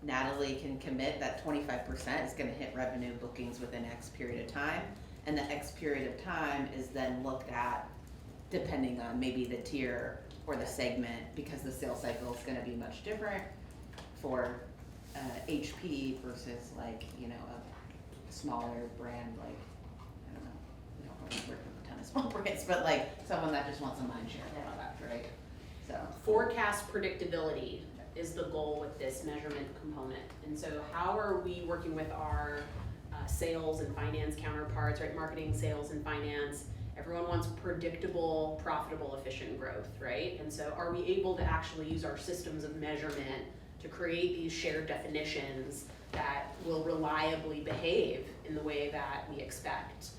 Natalie can commit that 25% is gonna hit revenue bookings within X period of time. And the X period of time is then looked at depending on maybe the tier or the segment, because the sales cycle is gonna be much different for HP versus like, a smaller brand, like, I don't know, we don't really work with a ton of small brands, but like someone that just wants a mind share product, right? So. Forecast predictability is the goal with this measurement component. And so how are we working with our sales and finance counterparts, right? Marketing, sales, and finance. Everyone wants predictable, profitable, efficient growth, right? And so are we able to actually use our systems of measurement to create these shared definitions that will reliably behave in the way that we expect?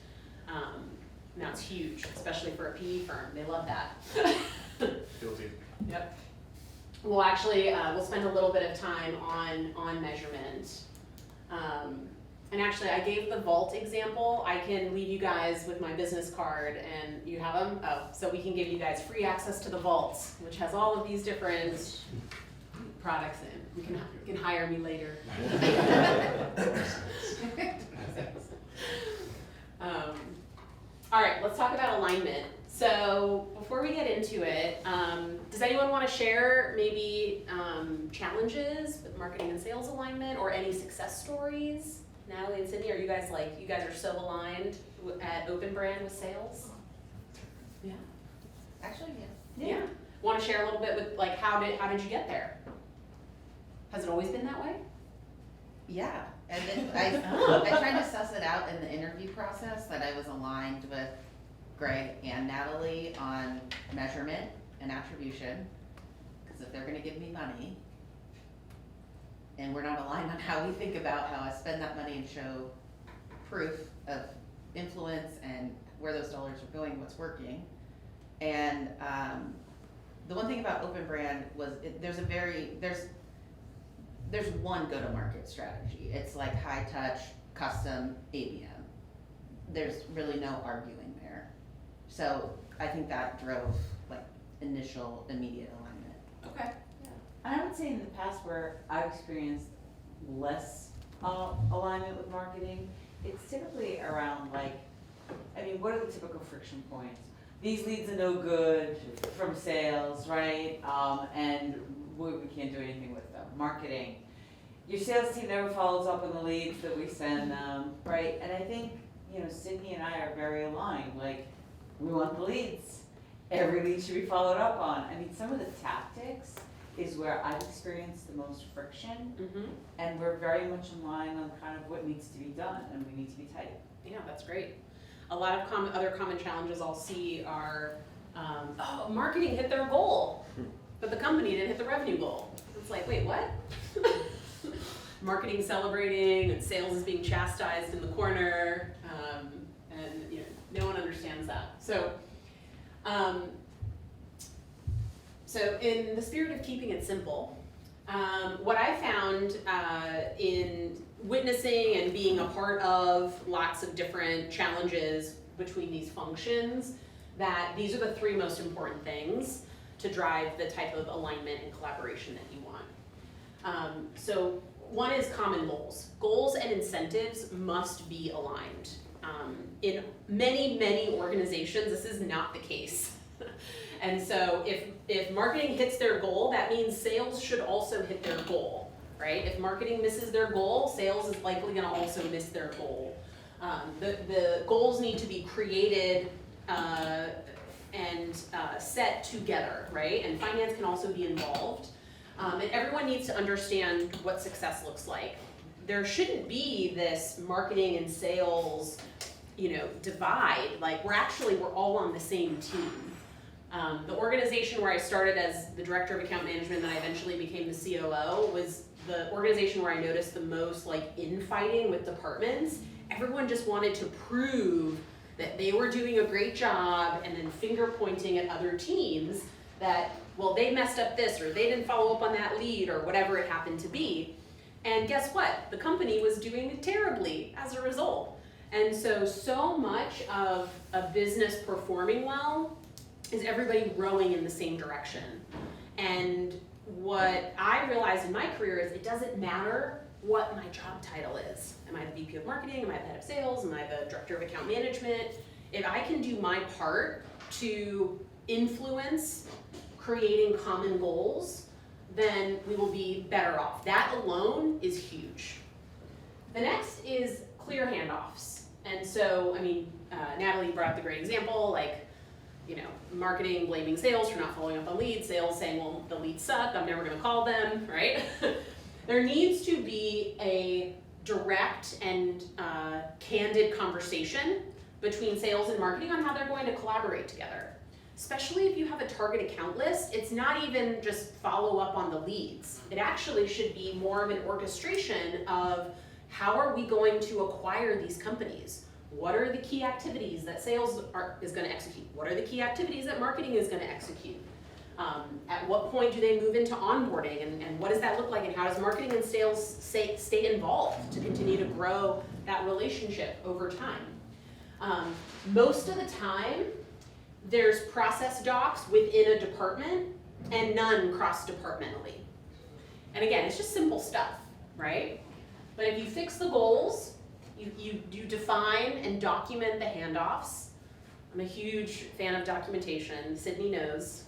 And that's huge, especially for a PE firm. They love that. Guilty. Yep. We'll spend a little bit of time on measurement. And actually, I gave the vault example. I can leave you guys with my business card, and you have them. Oh, so we can give you guys free access to the vault, which has all of these different products in. You can hire me later. All right, let's talk about alignment. So before we get into it, does anyone want to share maybe challenges with marketing and sales alignment, or any success stories? Natalie and Sydney, are you guys are so aligned at Open Brand with sales? Yeah. Actually, Yeah. Want to share a little bit with like how did you get there? Has it always been that way? Yeah, and then I tried to suss it out in the interview process that I was aligned with Greg and Natalie on measurement and attribution, because if they're gonna give me money, and we're not aligned on how we think about how I spend that money and show proof of influence and where those dollars are going, what's working. And the one thing about Open Brand was there's one go-to-market strategy. It's like high touch, custom, ABM. There's really no arguing there. So I think that drove like initial immediate alignment. Okay. I would say in the past where I've experienced less alignment with marketing, it's typically around like, what are the typical friction points? These leads are no good from sales, right? And we can't do anything with them. Marketing, your sales team never follows up on the leads that we send them, right? And I think, you know, Sydney and I are very aligned, like, we want the leads. Every lead should be followed up on. I mean, some of the tactics is where I've experienced the most friction, and we're very much in line on kind of what needs to be done, and we need to be tight. Yeah, that's great. A lot of other common challenges I'll see are, oh, marketing hit their goal, but the company didn't hit the revenue goal. It's like, wait, what? Marketing celebrating and sales is being chastised in the corner, and you know, no one understands that. So in the spirit of keeping it simple, what I found in witnessing and being a part of lots of different challenges between these functions, that these are the three most important things to drive the type of alignment and collaboration that you want. So one is common goals. Goals and incentives must be aligned. In many, many organizations, this is not the case. And so if marketing hits their goal, that means sales should also hit their goal, right? If marketing misses their goal, sales is likely gonna also miss their goal. The goals need to be created and set together, right? And finance can also be involved. And everyone needs to understand what success looks like. There shouldn't be this marketing and sales, you know, divide. Like we're all on the same team. The organization where I started as the director of account management and I eventually became the COO was the organization where I noticed the most like infighting with departments. Everyone just wanted to prove that they were doing a great job and then finger pointing at other teams that, well, they messed up this or they didn't follow up on that lead or whatever it happened to be. And guess what? The company was doing terribly as a result. And so much of a business performing well is everybody rowing in the same direction. And what I realized in my career is it doesn't matter what my job title is. Am I the VP of marketing? Am I the head of sales? Am I the director of account management? If I can do my part to influence creating common goals, then we will be better off. That alone is huge. The next is clear handoffs. And so, I mean, Natalie brought up the great example, like, you know, marketing blaming sales for not following up on leads, sales saying, well, the leads suck, I'm never gonna call them, right? There needs to be a direct and candid conversation between sales and marketing on how they're going to collaborate together. Especially if you have a target account list, it's not even just follow up on the leads. It actually should be more of an orchestration of how are we going to acquire these companies? What are the key activities that sales is going to execute? What are the key activities that marketing is going to execute? At what point do they move into onboarding and what does that look like and how does marketing and sales stay involved to continue to grow that relationship over time? Most of the time, there's process docs within a department and none cross-departmentally. And again, it's just simple stuff, right? But if you fix the goals, you define and document the handoffs. I'm a huge fan of documentation. Sydney knows.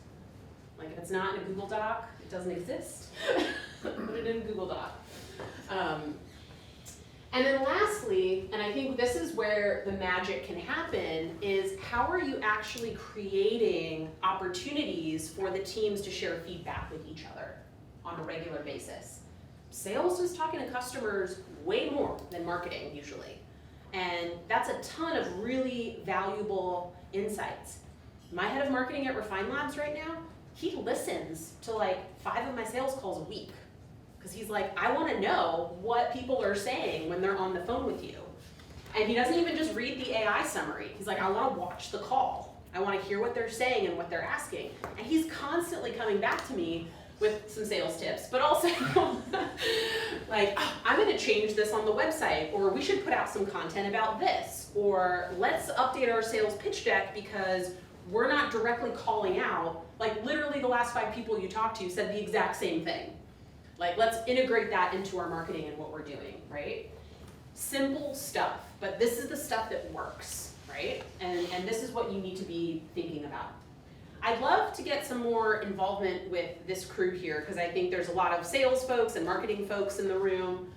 Like if it's not in a Google Doc, it doesn't exist. Put it in a Google Doc. And then lastly, and I think this is where the magic can happen, is how are you actually creating opportunities for the teams to share feedback with each other on a regular basis? Sales is talking to customers way more than marketing usually. And that's a ton of really valuable insights. My head of marketing at Refine Labs right now, he listens to like 5 of my sales calls a week. Because he's like, I want to know what people are saying when they're on the phone with you. And he doesn't even just read the AI summary. He's like, I want to watch the call. I want to hear what they're saying and what they're asking. And he's constantly coming back to me with some sales tips, but also like, oh, I'm going to change this on the website, or we should put out some content about this, or let's update our sales pitch deck because we're not directly calling out, like literally the last 5 people you talked to said the exact same thing. Like, let's integrate that into our marketing and what we're doing, right? Simple stuff, but this is the stuff that works, right? And this is what you need to be thinking about. I'd love to get some more involvement with this crew here, because I think there's a lot of sales folks and marketing folks in the room.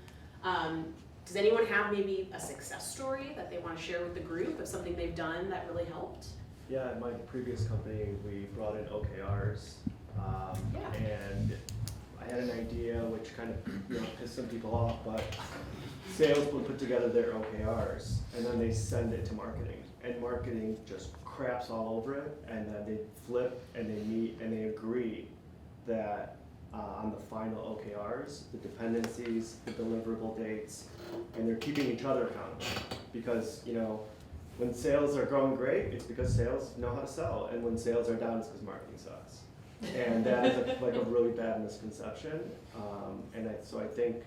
Does anyone have maybe a success story that they want to share with the group of something they've done that really helped? Yeah, at my previous company, we brought in OKRs, Yeah. and I had an idea which kind of pissed some people off, but sales would put together their OKRs, and then they send it to marketing, and marketing just craps all over it, and then they flip and they meet and they agree that on the final OKRs, the dependencies, the deliverable dates, and they're keeping each other accountable, because when sales are growing great, it's because sales know how to sell, and when sales are down, it's because marketing sucks. And that is a really bad misconception. So I think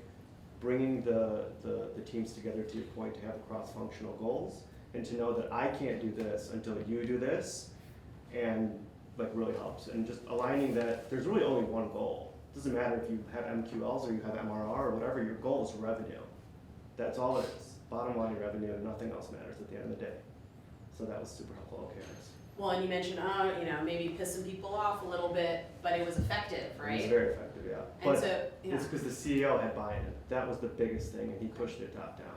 bringing the teams together, to your point, to have cross-functional goals, and to know that I can't do this until you do this, and really helps. And just aligning that there's really only one goal. It doesn't matter if you have MQLs or you have MRR or whatever, your goal is revenue. That's all it is. Bottom line revenue, and nothing else matters at the end of the day. So that was super helpful. Okay. Well, and you mentioned, maybe piss some people off a little bit, but it was effective, right? It was very effective, yeah. And But so, yeah. it's because the CEO had buy-in. That was the biggest thing, and he pushed it top down.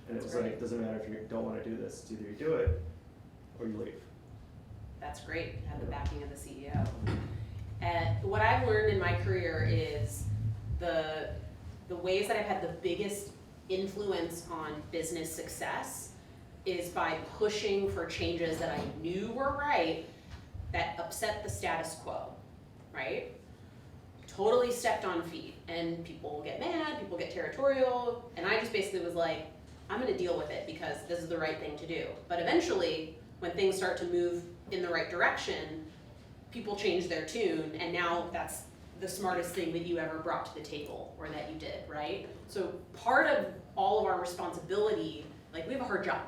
And it That's was great. like, it doesn't matter if you don't want to do this, it's either you do it or you leave. That's great, have the backing of the CEO. And what I've learned in my career is the ways that I've had the biggest influence on business success is by pushing for changes that I knew were right that upset the status quo, right? Totally stepped on feet, and people get mad, people get territorial, and I just basically was like, I'm gonna deal with it because this is the right thing to do. But eventually, when things start to move in the right direction, people change their tune, and now that's the smartest thing that you ever brought to the table, or that you did, right? So part of all of our responsibility, we have a hard job.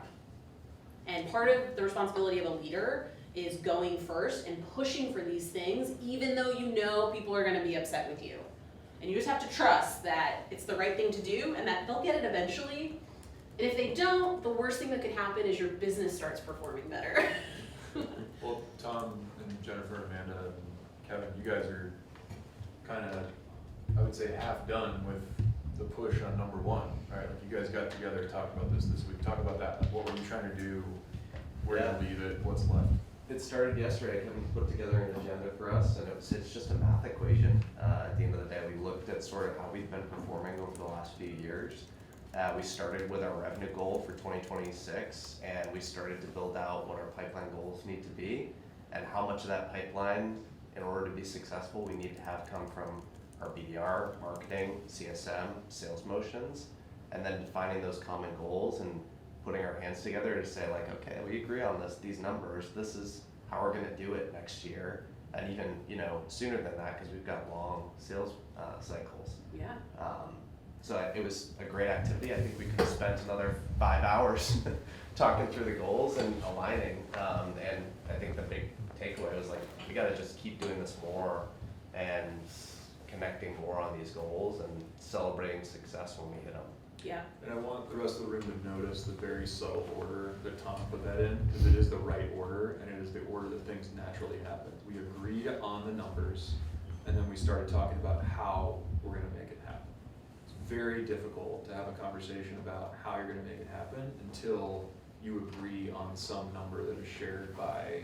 And part of the responsibility of a leader is going first and pushing for these things, even though you know people are gonna be upset with you. And you just have to trust that it's the right thing to do and that they'll get it eventually. And if they don't, the worst thing that could happen is your business starts performing better. Well, Tom and Jennifer, Amanda, and Kevin, you guys are kind of, I would say, half done with the push on number one, right? You guys got together, talked about this week. Talk about that. What were you trying to do? Where did you leave it? What's left? It started yesterday. Kevin put together an agenda for us, and it's just a math equation. At the end of the day, we looked at sort of how we've been performing over the last few years. We started with our revenue goal for 2026, and we started to build out what our pipeline goals need to be, and how much of that pipeline, in order to be successful, we need to have come from our BDR, marketing, CSM, sales motions, and then defining those common goals and putting our hands together to say okay, we agree on these numbers, this is how we're gonna do it next year, and even, sooner than that, because we've got long sales cycles. Yeah. So it was a great activity. I think we could have spent another 5 hours talking through the goals and aligning, and I think the big takeaway was we gotta just keep doing this more and connecting more on these goals and celebrating success when we hit them. Yeah. And I want the rest of the room to notice the very subtle order that Tom put that in, because it is the right order, and it is the order that things naturally happen. We agreed on the numbers, and then we started talking about how we're gonna make it happen. It's very difficult to have a conversation about how you're gonna make it happen until you agree on some number that is shared by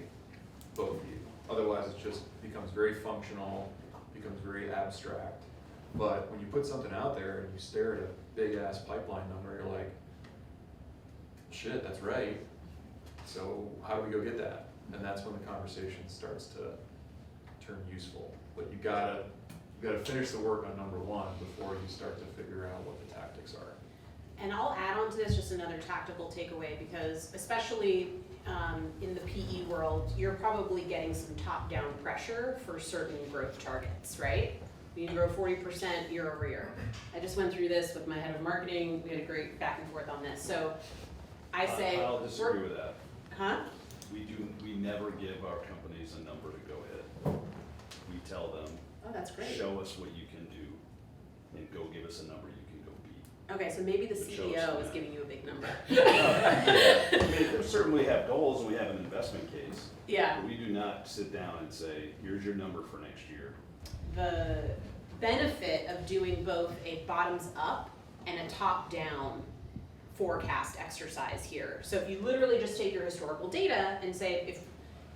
both of you. Otherwise, it just becomes very functional, becomes very abstract. But when you put something out there and you stare at a big ass pipeline number, you're like, shit, that's right. So how do we go get that? And that's when the conversation starts to turn useful. But you gotta finish the work on number one before you start to figure out what the tactics are. And I'll add on to this just another tactical takeaway, because especially in the PE world, you're probably getting some top-down pressure for certain growth targets, right? We need to grow 40% year over year. I just went through this with my head of marketing. We had a great back and forth on this. So I say, I'll disagree with that. huh? We never give our companies a number to go hit. We tell them, Oh, that's great. show us what you can do, and go give us a number you can go beat. Okay, so maybe the It shows CEO is that. giving you a big number. I they certainly have goals, and we have an investment case. Yeah. But we do not sit down and say, here's your number for next year. The benefit of doing both a bottoms up and a top down forecast exercise here. So if you literally just take your historical data and say, if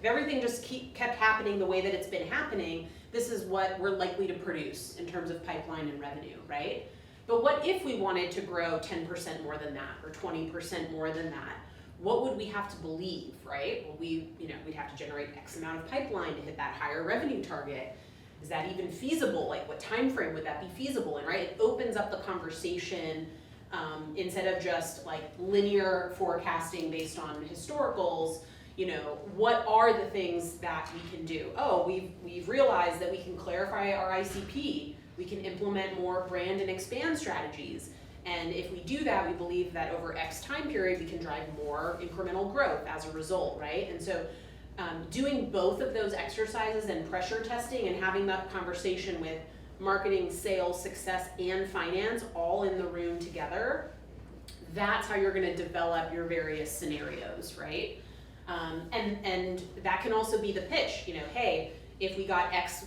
everything just kept happening the way that it's been happening, this is what we're likely to produce in terms of pipeline and revenue, right? But what if we wanted to grow 10% more than that, or 20% more than that? What would we have to believe, right? Well, we'd have to generate X amount of pipeline to hit that higher revenue target. Is that even feasible? Like, what time frame would that be feasible in, right? It opens up the conversation instead of just like linear forecasting based on historicals. What are the things that we can do? Oh, we've realized that we can clarify our ICP. We can implement more brand and expand strategies. And if we do that, we believe that over X time period, we can drive more incremental growth as a result, right? And so doing both of those exercises and pressure testing and having that conversation with marketing, sales, success, and finance all in the room together, that's how you're gonna develop your various scenarios, right? And that can also be the pitch, hey, if we got X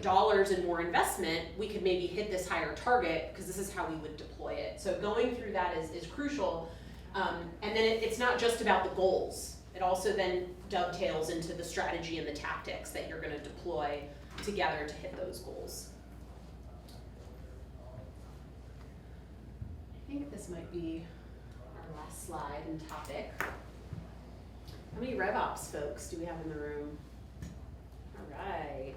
dollars in more investment, we could maybe hit this higher target because this is how we would deploy it. So going through that is crucial. And then it's not just about the goals. It also then dovetails into the strategy and the tactics that you're gonna deploy together to hit those goals. I think this might be our last slide and topic. How many RevOps folks do we have in the room? All right.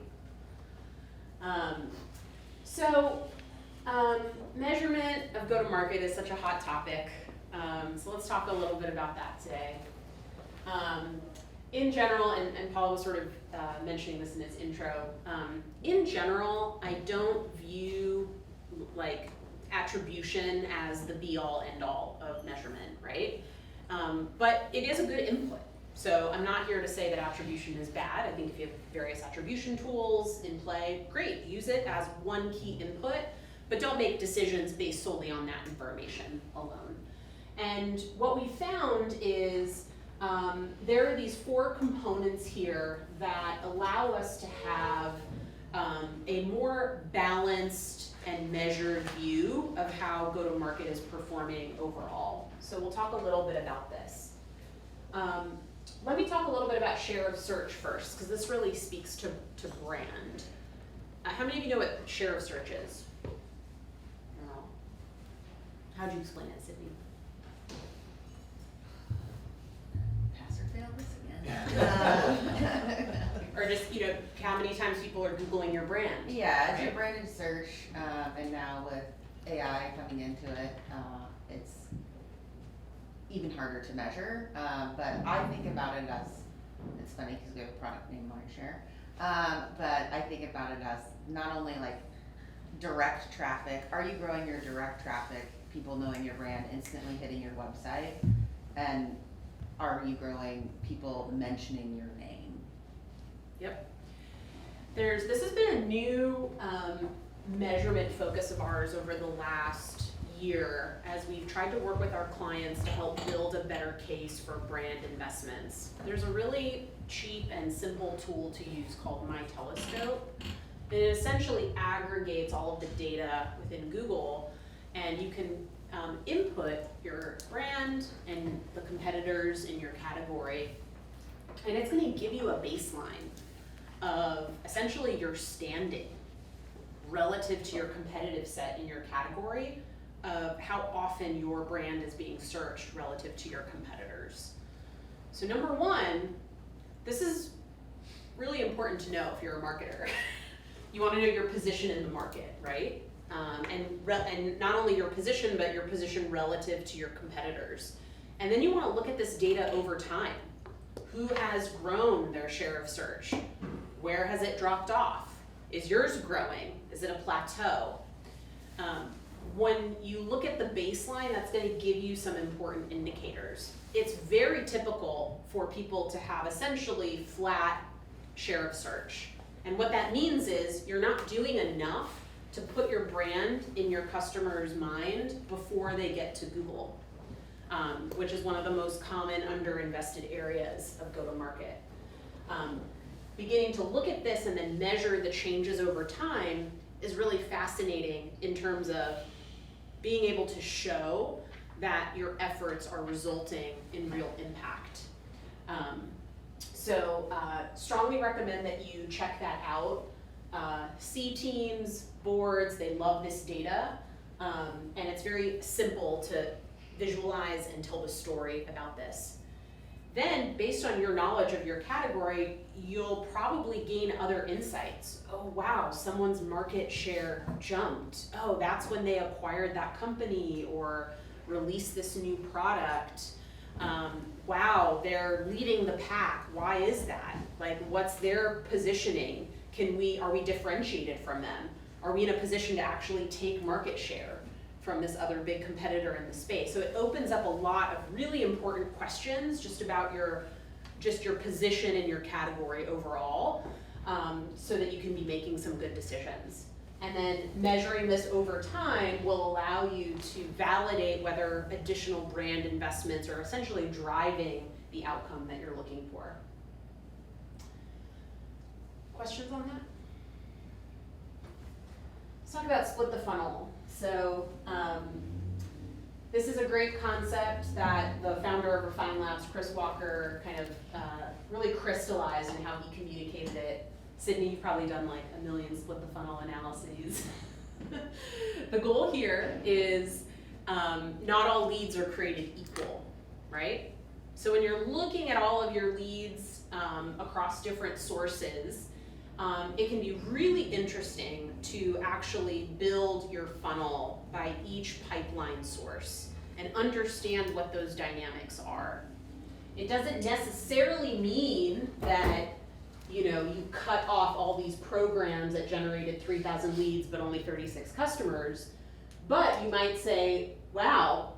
Measurement of go-to-market is such a hot topic. So let's talk a little bit about that today. In general, and Paul was sort of mentioning this in his intro, in general, I don't view like attribution as the be-all, end-all of measurement, right? But it is a good input. So I'm not here to say that attribution is bad. I think if you have various attribution tools in play, great, use it as one key input, but don't make decisions based solely on that information alone. And what we found is there are these 4 components here that allow us to have a more balanced and measured view of how go-to-market is performing overall. So we'll talk a little bit about this. Let me talk a little bit about share of search first, because this really speaks to brand. How many of you know what share of search is? No. How'd you explain it, Sydney? Pass or fail this again. Or just, how many times people are Googling your brand? Yeah, it's right? a branded search, and now with AI coming into it, it's even harder to measure, but I think about it as, it's funny because we have a product named Mindshare, but I think about it as not only like direct traffic, are you growing your direct traffic, people knowing your brand, instantly hitting your website, and are you growing people mentioning your name? Yep. This has been a new measurement focus of ours over the last year as we've tried to work with our clients to help build a better case for brand investments. There's a really cheap and simple tool to use called My Telescope. It essentially aggregates all of the data within Google, and you can input your brand and the competitors in your category, and it's going to give you a baseline of essentially your standing relative to your competitive set in your category, of how often your brand is being searched relative to your competitors. So number one, this is really important to know if you're a marketer. You want to know your position in the market, right? And not only your position, but your position relative to your competitors. And then you want to look at this data over time. Who has grown their share of search? Where has it dropped off? Is yours growing? Is it a plateau? When you look at the baseline, that's going to give you some important indicators. It's very typical for people to have essentially flat share of search. And what that means is you're not doing enough to put your brand in your customer's mind before they get to Google. which is one of the most common underinvested areas of go-to-market. Beginning to look at this and then measure the changes over time is really fascinating in terms of being able to show that your efforts are resulting in real impact. Strongly recommend that you check that out. C teams, boards, they love this data, and it's very simple to visualize and tell the story about this. Then, based on your knowledge of your category, you'll probably gain other insights. Oh wow, someone's market share jumped. Oh, that's when they acquired that company or released this new product. Wow, they're leading the pack. Why is that? Like, what's their positioning? Are we differentiated from them? Are we in a position to actually take market share from this other big competitor in the space? So it opens up a lot of really important questions just about your position in your category overall, so that you can be making some good decisions. And then measuring this over time will allow you to validate whether additional brand investments are essentially driving the outcome that you're looking for. Questions on that? Let's talk about split the funnel. So this is a great concept that the founder of Refine Labs, Chris Walker, kind of really crystallized in how he communicated it. Sydney, you've probably done like 1 million split the funnel analyses. The goal here is not all leads are created equal, right? So when you're looking at all of your leads across different sources, it can be really interesting to actually build your funnel by each pipeline source and understand what those dynamics are. It doesn't necessarily mean that you cut off all these programs that generated 3,000 leads but only 36 customers, but you might say, wow,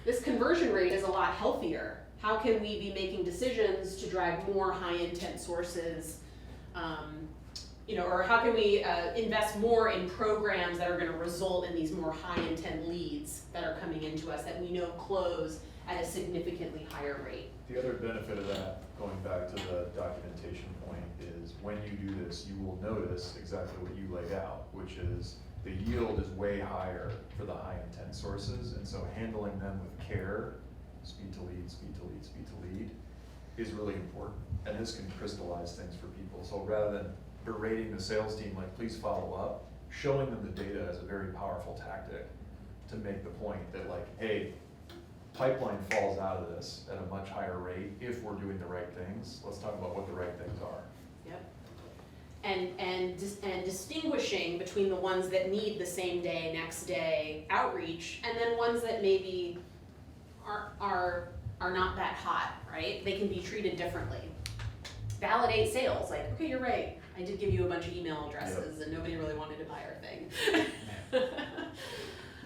this conversion rate is a lot healthier. How can we be making decisions to drive more high intent sources, or how can we invest more in programs that are going to result in these more high intent leads that are coming into us that we know close at a significantly higher rate. The other benefit of that, going back to the documentation point, is when you do this, you will notice exactly what you laid out, which is the yield is way higher for the high intent sources, and so handling them with care, speed to lead, speed to lead, speed to lead, is really important. And this can crystallize things for people. So rather than berating the sales team, like, please follow up, showing them the data is a very powerful tactic to make the point that, like, hey, pipeline falls out of this at a much higher rate if we're doing the right things. Let's talk about what the right things are. Yep. And distinguishing between the ones that need the same day, next day outreach, and then ones that maybe are not that hot, right? They can be treated differently. Validate sales, like, okay, you're right. I did give you a bunch of email addresses, and nobody really wanted to buy our thing.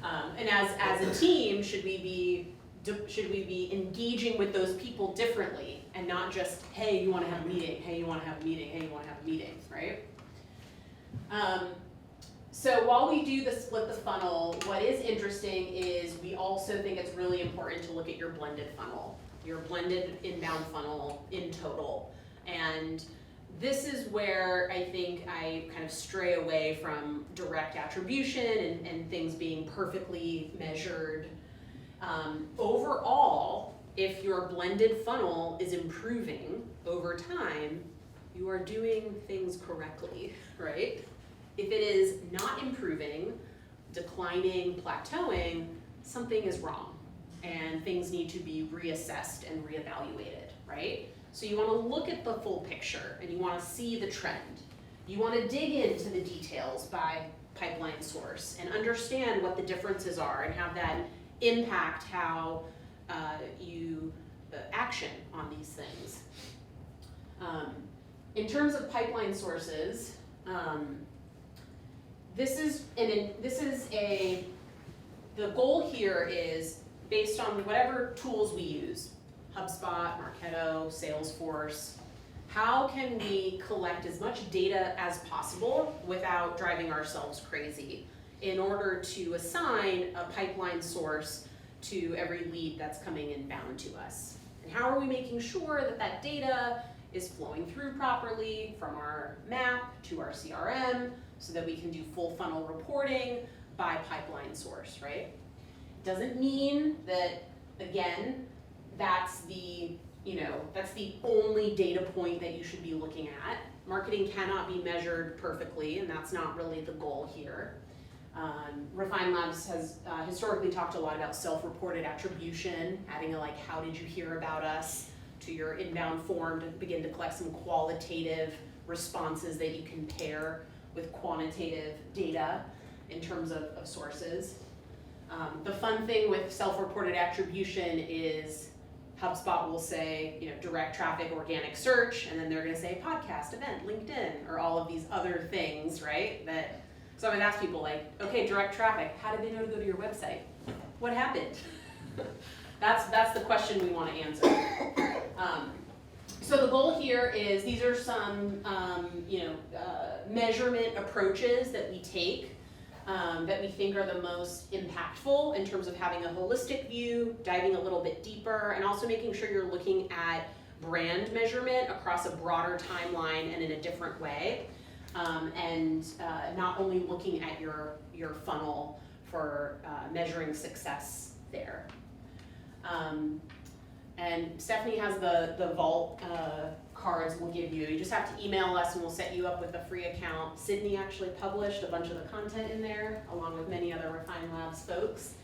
And as a team, should we be engaging with those people differently and not just, hey, you want to have a meeting, hey, you want to have a meeting, hey, you want to have a meeting, right? So while we do the split the funnel, what is interesting is we also think it's really important to look at your blended funnel, your blended inbound funnel in total. And this is where I think I kind of stray away from direct attribution and things being perfectly measured. Overall, if your blended funnel is improving over time, you are doing things correctly, right? If it is not improving, declining, plateauing, something is wrong and things need to be reassessed and reevaluated, right? So you want to look at the full picture and you want to see the trend. You want to dig into the details by pipeline source and understand what the differences are and have that impact how you action on these things. In terms of pipeline sources, the goal here is based on whatever tools we use, HubSpot, Marketo, Salesforce, how can we collect as much data as possible without driving ourselves crazy in order to assign a pipeline source to every lead that's coming inbound to us? And how are we making sure that that data is flowing through properly from our map to our CRM so that we can do full funnel reporting by pipeline source, right? Doesn't mean that, again, that's the only data point that you should be looking at. Marketing cannot be measured perfectly, and that's not really the goal here. Refine Labs has historically talked a lot about self-reported attribution, adding a like, how did you hear about us to your inbound form to begin to collect some qualitative responses that you can pair with quantitative data in terms of sources. The fun thing with self-reported attribution is HubSpot will say, direct traffic, organic search, and then they're gonna say podcast, event, LinkedIn, or all of these other things, right? So I would ask people like, okay, direct traffic, how did they know to go to your website? What happened? That's the question we wanna answer. So the goal here is, these are some measurement approaches that we take that we think are the most impactful in terms of having a holistic view, diving a little bit deeper, and also making sure you're looking at brand measurement across a broader timeline and in a different way, and not only looking at your funnel for measuring success there. And Stephanie has the Vault cards we'll give you. You just have to email us and we'll set you up with a free account. Sydney actually published a bunch of the content in there, along with many other Refine Labs folks.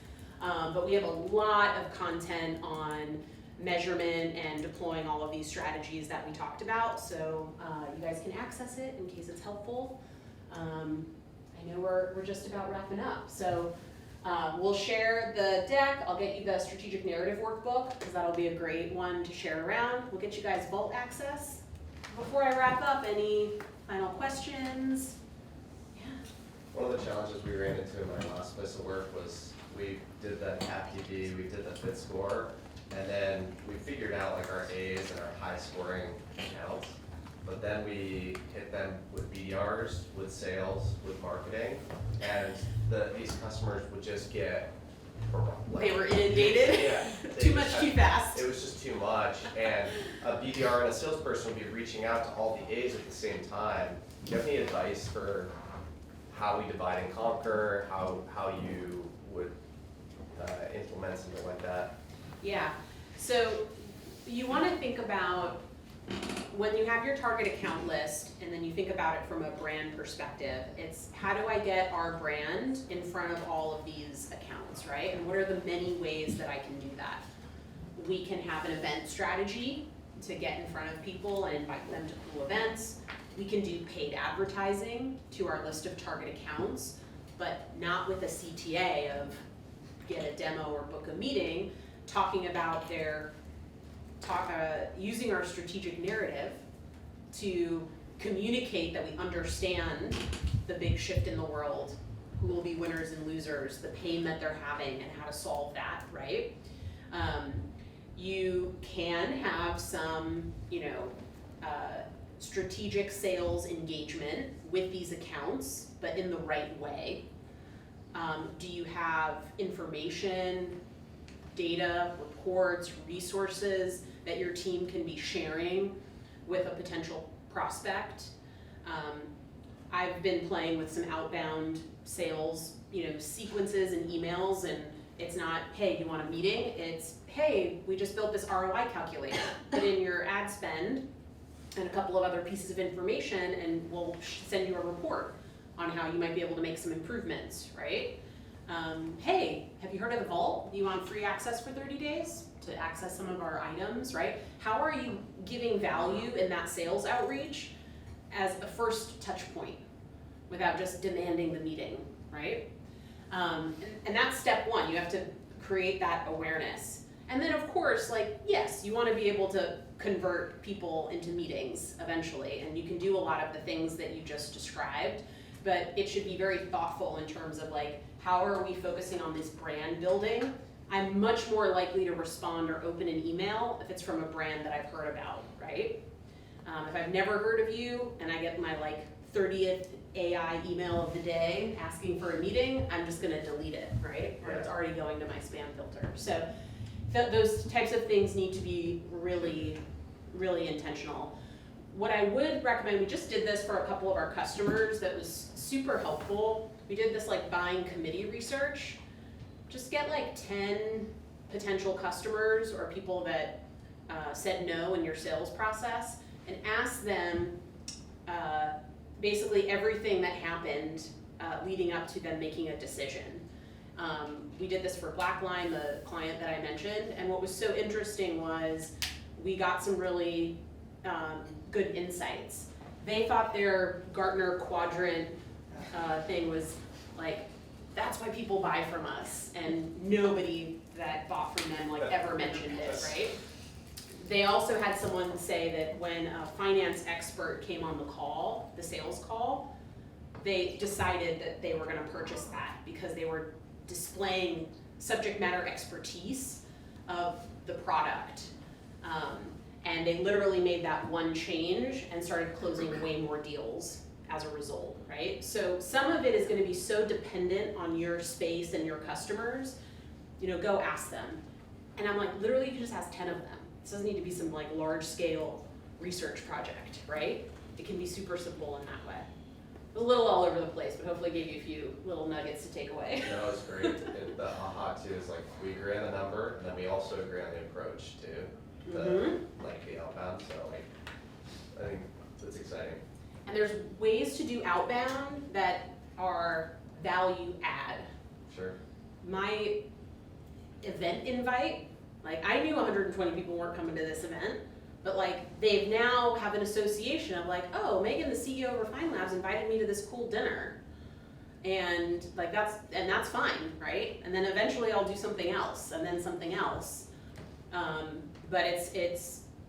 But we have a lot of content on measurement and deploying all of these strategies that we talked about. So you guys can access it in case it's helpful. I know we're just about wrapping up. So we'll share the deck. I'll get you the strategic narrative workbook because that'll be a great one to share around. We'll get you guys Vault access. Before I wrap up, any final questions? Yeah. One of the challenges we ran into in my last place of work was we did the CapDB, we did the fit score, and then we figured out like our A's and our high scoring accounts. But then we hit them with BDRs, with sales, with marketing, and these customers would just get They were inundated. Yeah, Too much, too fast. It was just too much, and a BDR and a salesperson would be reaching out to all the A's at the same time. Do you have any advice for how we divide and conquer, how you would implement something like that? Yeah, so you want to think about when you have your target account list and then you think about it from a brand perspective, it's how do I get our brand in front of all of these accounts, right? And what are the many ways that I can do that? We can have an event strategy to get in front of people and invite them to cool events. We can do paid advertising to our list of target accounts, but not with a CTA of get a demo or book a meeting, talking about using our strategic narrative to communicate that we understand the big shift in the world, who will be winners and losers, the pain that they're having, and how to solve that, right? You can have some, strategic sales engagement with these accounts, but in the right way. Do you have information, data, reports, resources that your team can be sharing with a potential prospect? I've been playing with some outbound sales, sequences and emails, and it's not, hey, you want a meeting? It's, hey, we just built this ROI calculator. Put in your ad spend and a couple of other pieces of information, and we'll send you a report on how you might be able to make some improvements, right? Hey, have you heard of the Vault? You want free access for 30 days to access some of our items, right? How are you giving value in that sales outreach as a first touch point without just demanding the meeting, right? And that's step one. You have to create that awareness. And then of course, yes, you want to be able to convert people into meetings eventually, and you can do a lot of the things that you just described, but it should be very thoughtful in terms of how are we focusing on this brand building? I'm much more likely to respond or open an email if it's from a brand that I've heard about, right? If I've never heard of you and I get my 30th AI email of the day asking for a meeting, I'm just gonna delete it, right? Or it's Yeah. already going to my spam filter. So those types of things need to be really, really intentional. What I would recommend, we just did this for a couple of our customers that was super helpful. We did this like buying committee research. Just get like 10 potential customers or people that said no in your sales process and ask them basically everything that happened leading up to them making a decision. We did this for Blackline, the client that I mentioned, and what was so interesting was we got some really good insights. They thought their Gartner quadrant thing was like, that's why people buy from us, and nobody that bought from them like ever mentioned it, right? They also had someone say that when a finance expert came on the call, the sales call, they decided that they were gonna purchase that because they were displaying subject matter expertise of the product. And they literally made that one change and started closing way more deals as a result, right? So some of it is gonna be so dependent on your space and your customers, go ask them. And I'm like, literally you can just ask 10 of them. This doesn't need to be some like large scale research project, right? It can be super simple in that way. It was a little all over the place, but hopefully gave you a few little nuggets to take away. That was great. And the aha too is like, we agree on the number, and then we also agree on the approach too, like the outbound, so like, I think that's exciting. And there's ways to do outbound that are value add. Sure. My event invite, like I knew 120 people weren't coming to this event, but like they now have an association of like, oh, Megan, the CEO of Refine Labs, invited me to this cool dinner. And like that's fine, right? And then eventually I'll do something else and then something else. But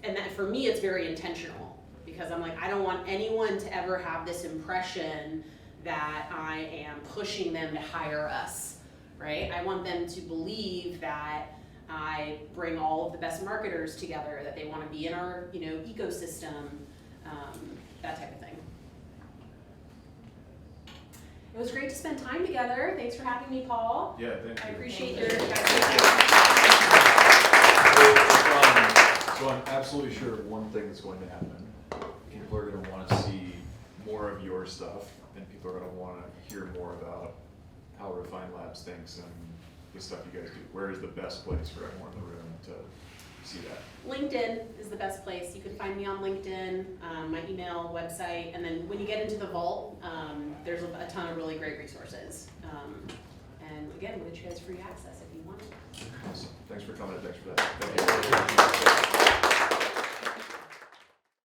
and that for me it's very intentional because I'm like, I don't want anyone to ever have this impression that I am pushing them to hire us, right? I want them to believe that I bring all of the best marketers together, that they want to be in our, ecosystem, that type of thing. It was great to spend time together. Thanks for having me, Paul. Yeah, thank you. I appreciate your So I'm absolutely sure one thing is going to happen. People are going to want to see more of your stuff, and people are going to want to hear more about how Refine Labs thinks and the stuff you guys do. Where is the best place for everyone in the room to see that? LinkedIn is the best place. You can find me on LinkedIn, my email, website, and then when you get into the vault, there's a ton of really great resources. And again, we'll get you guys free access if you want it. Awesome. Thanks for coming and thanks for that. Thank you.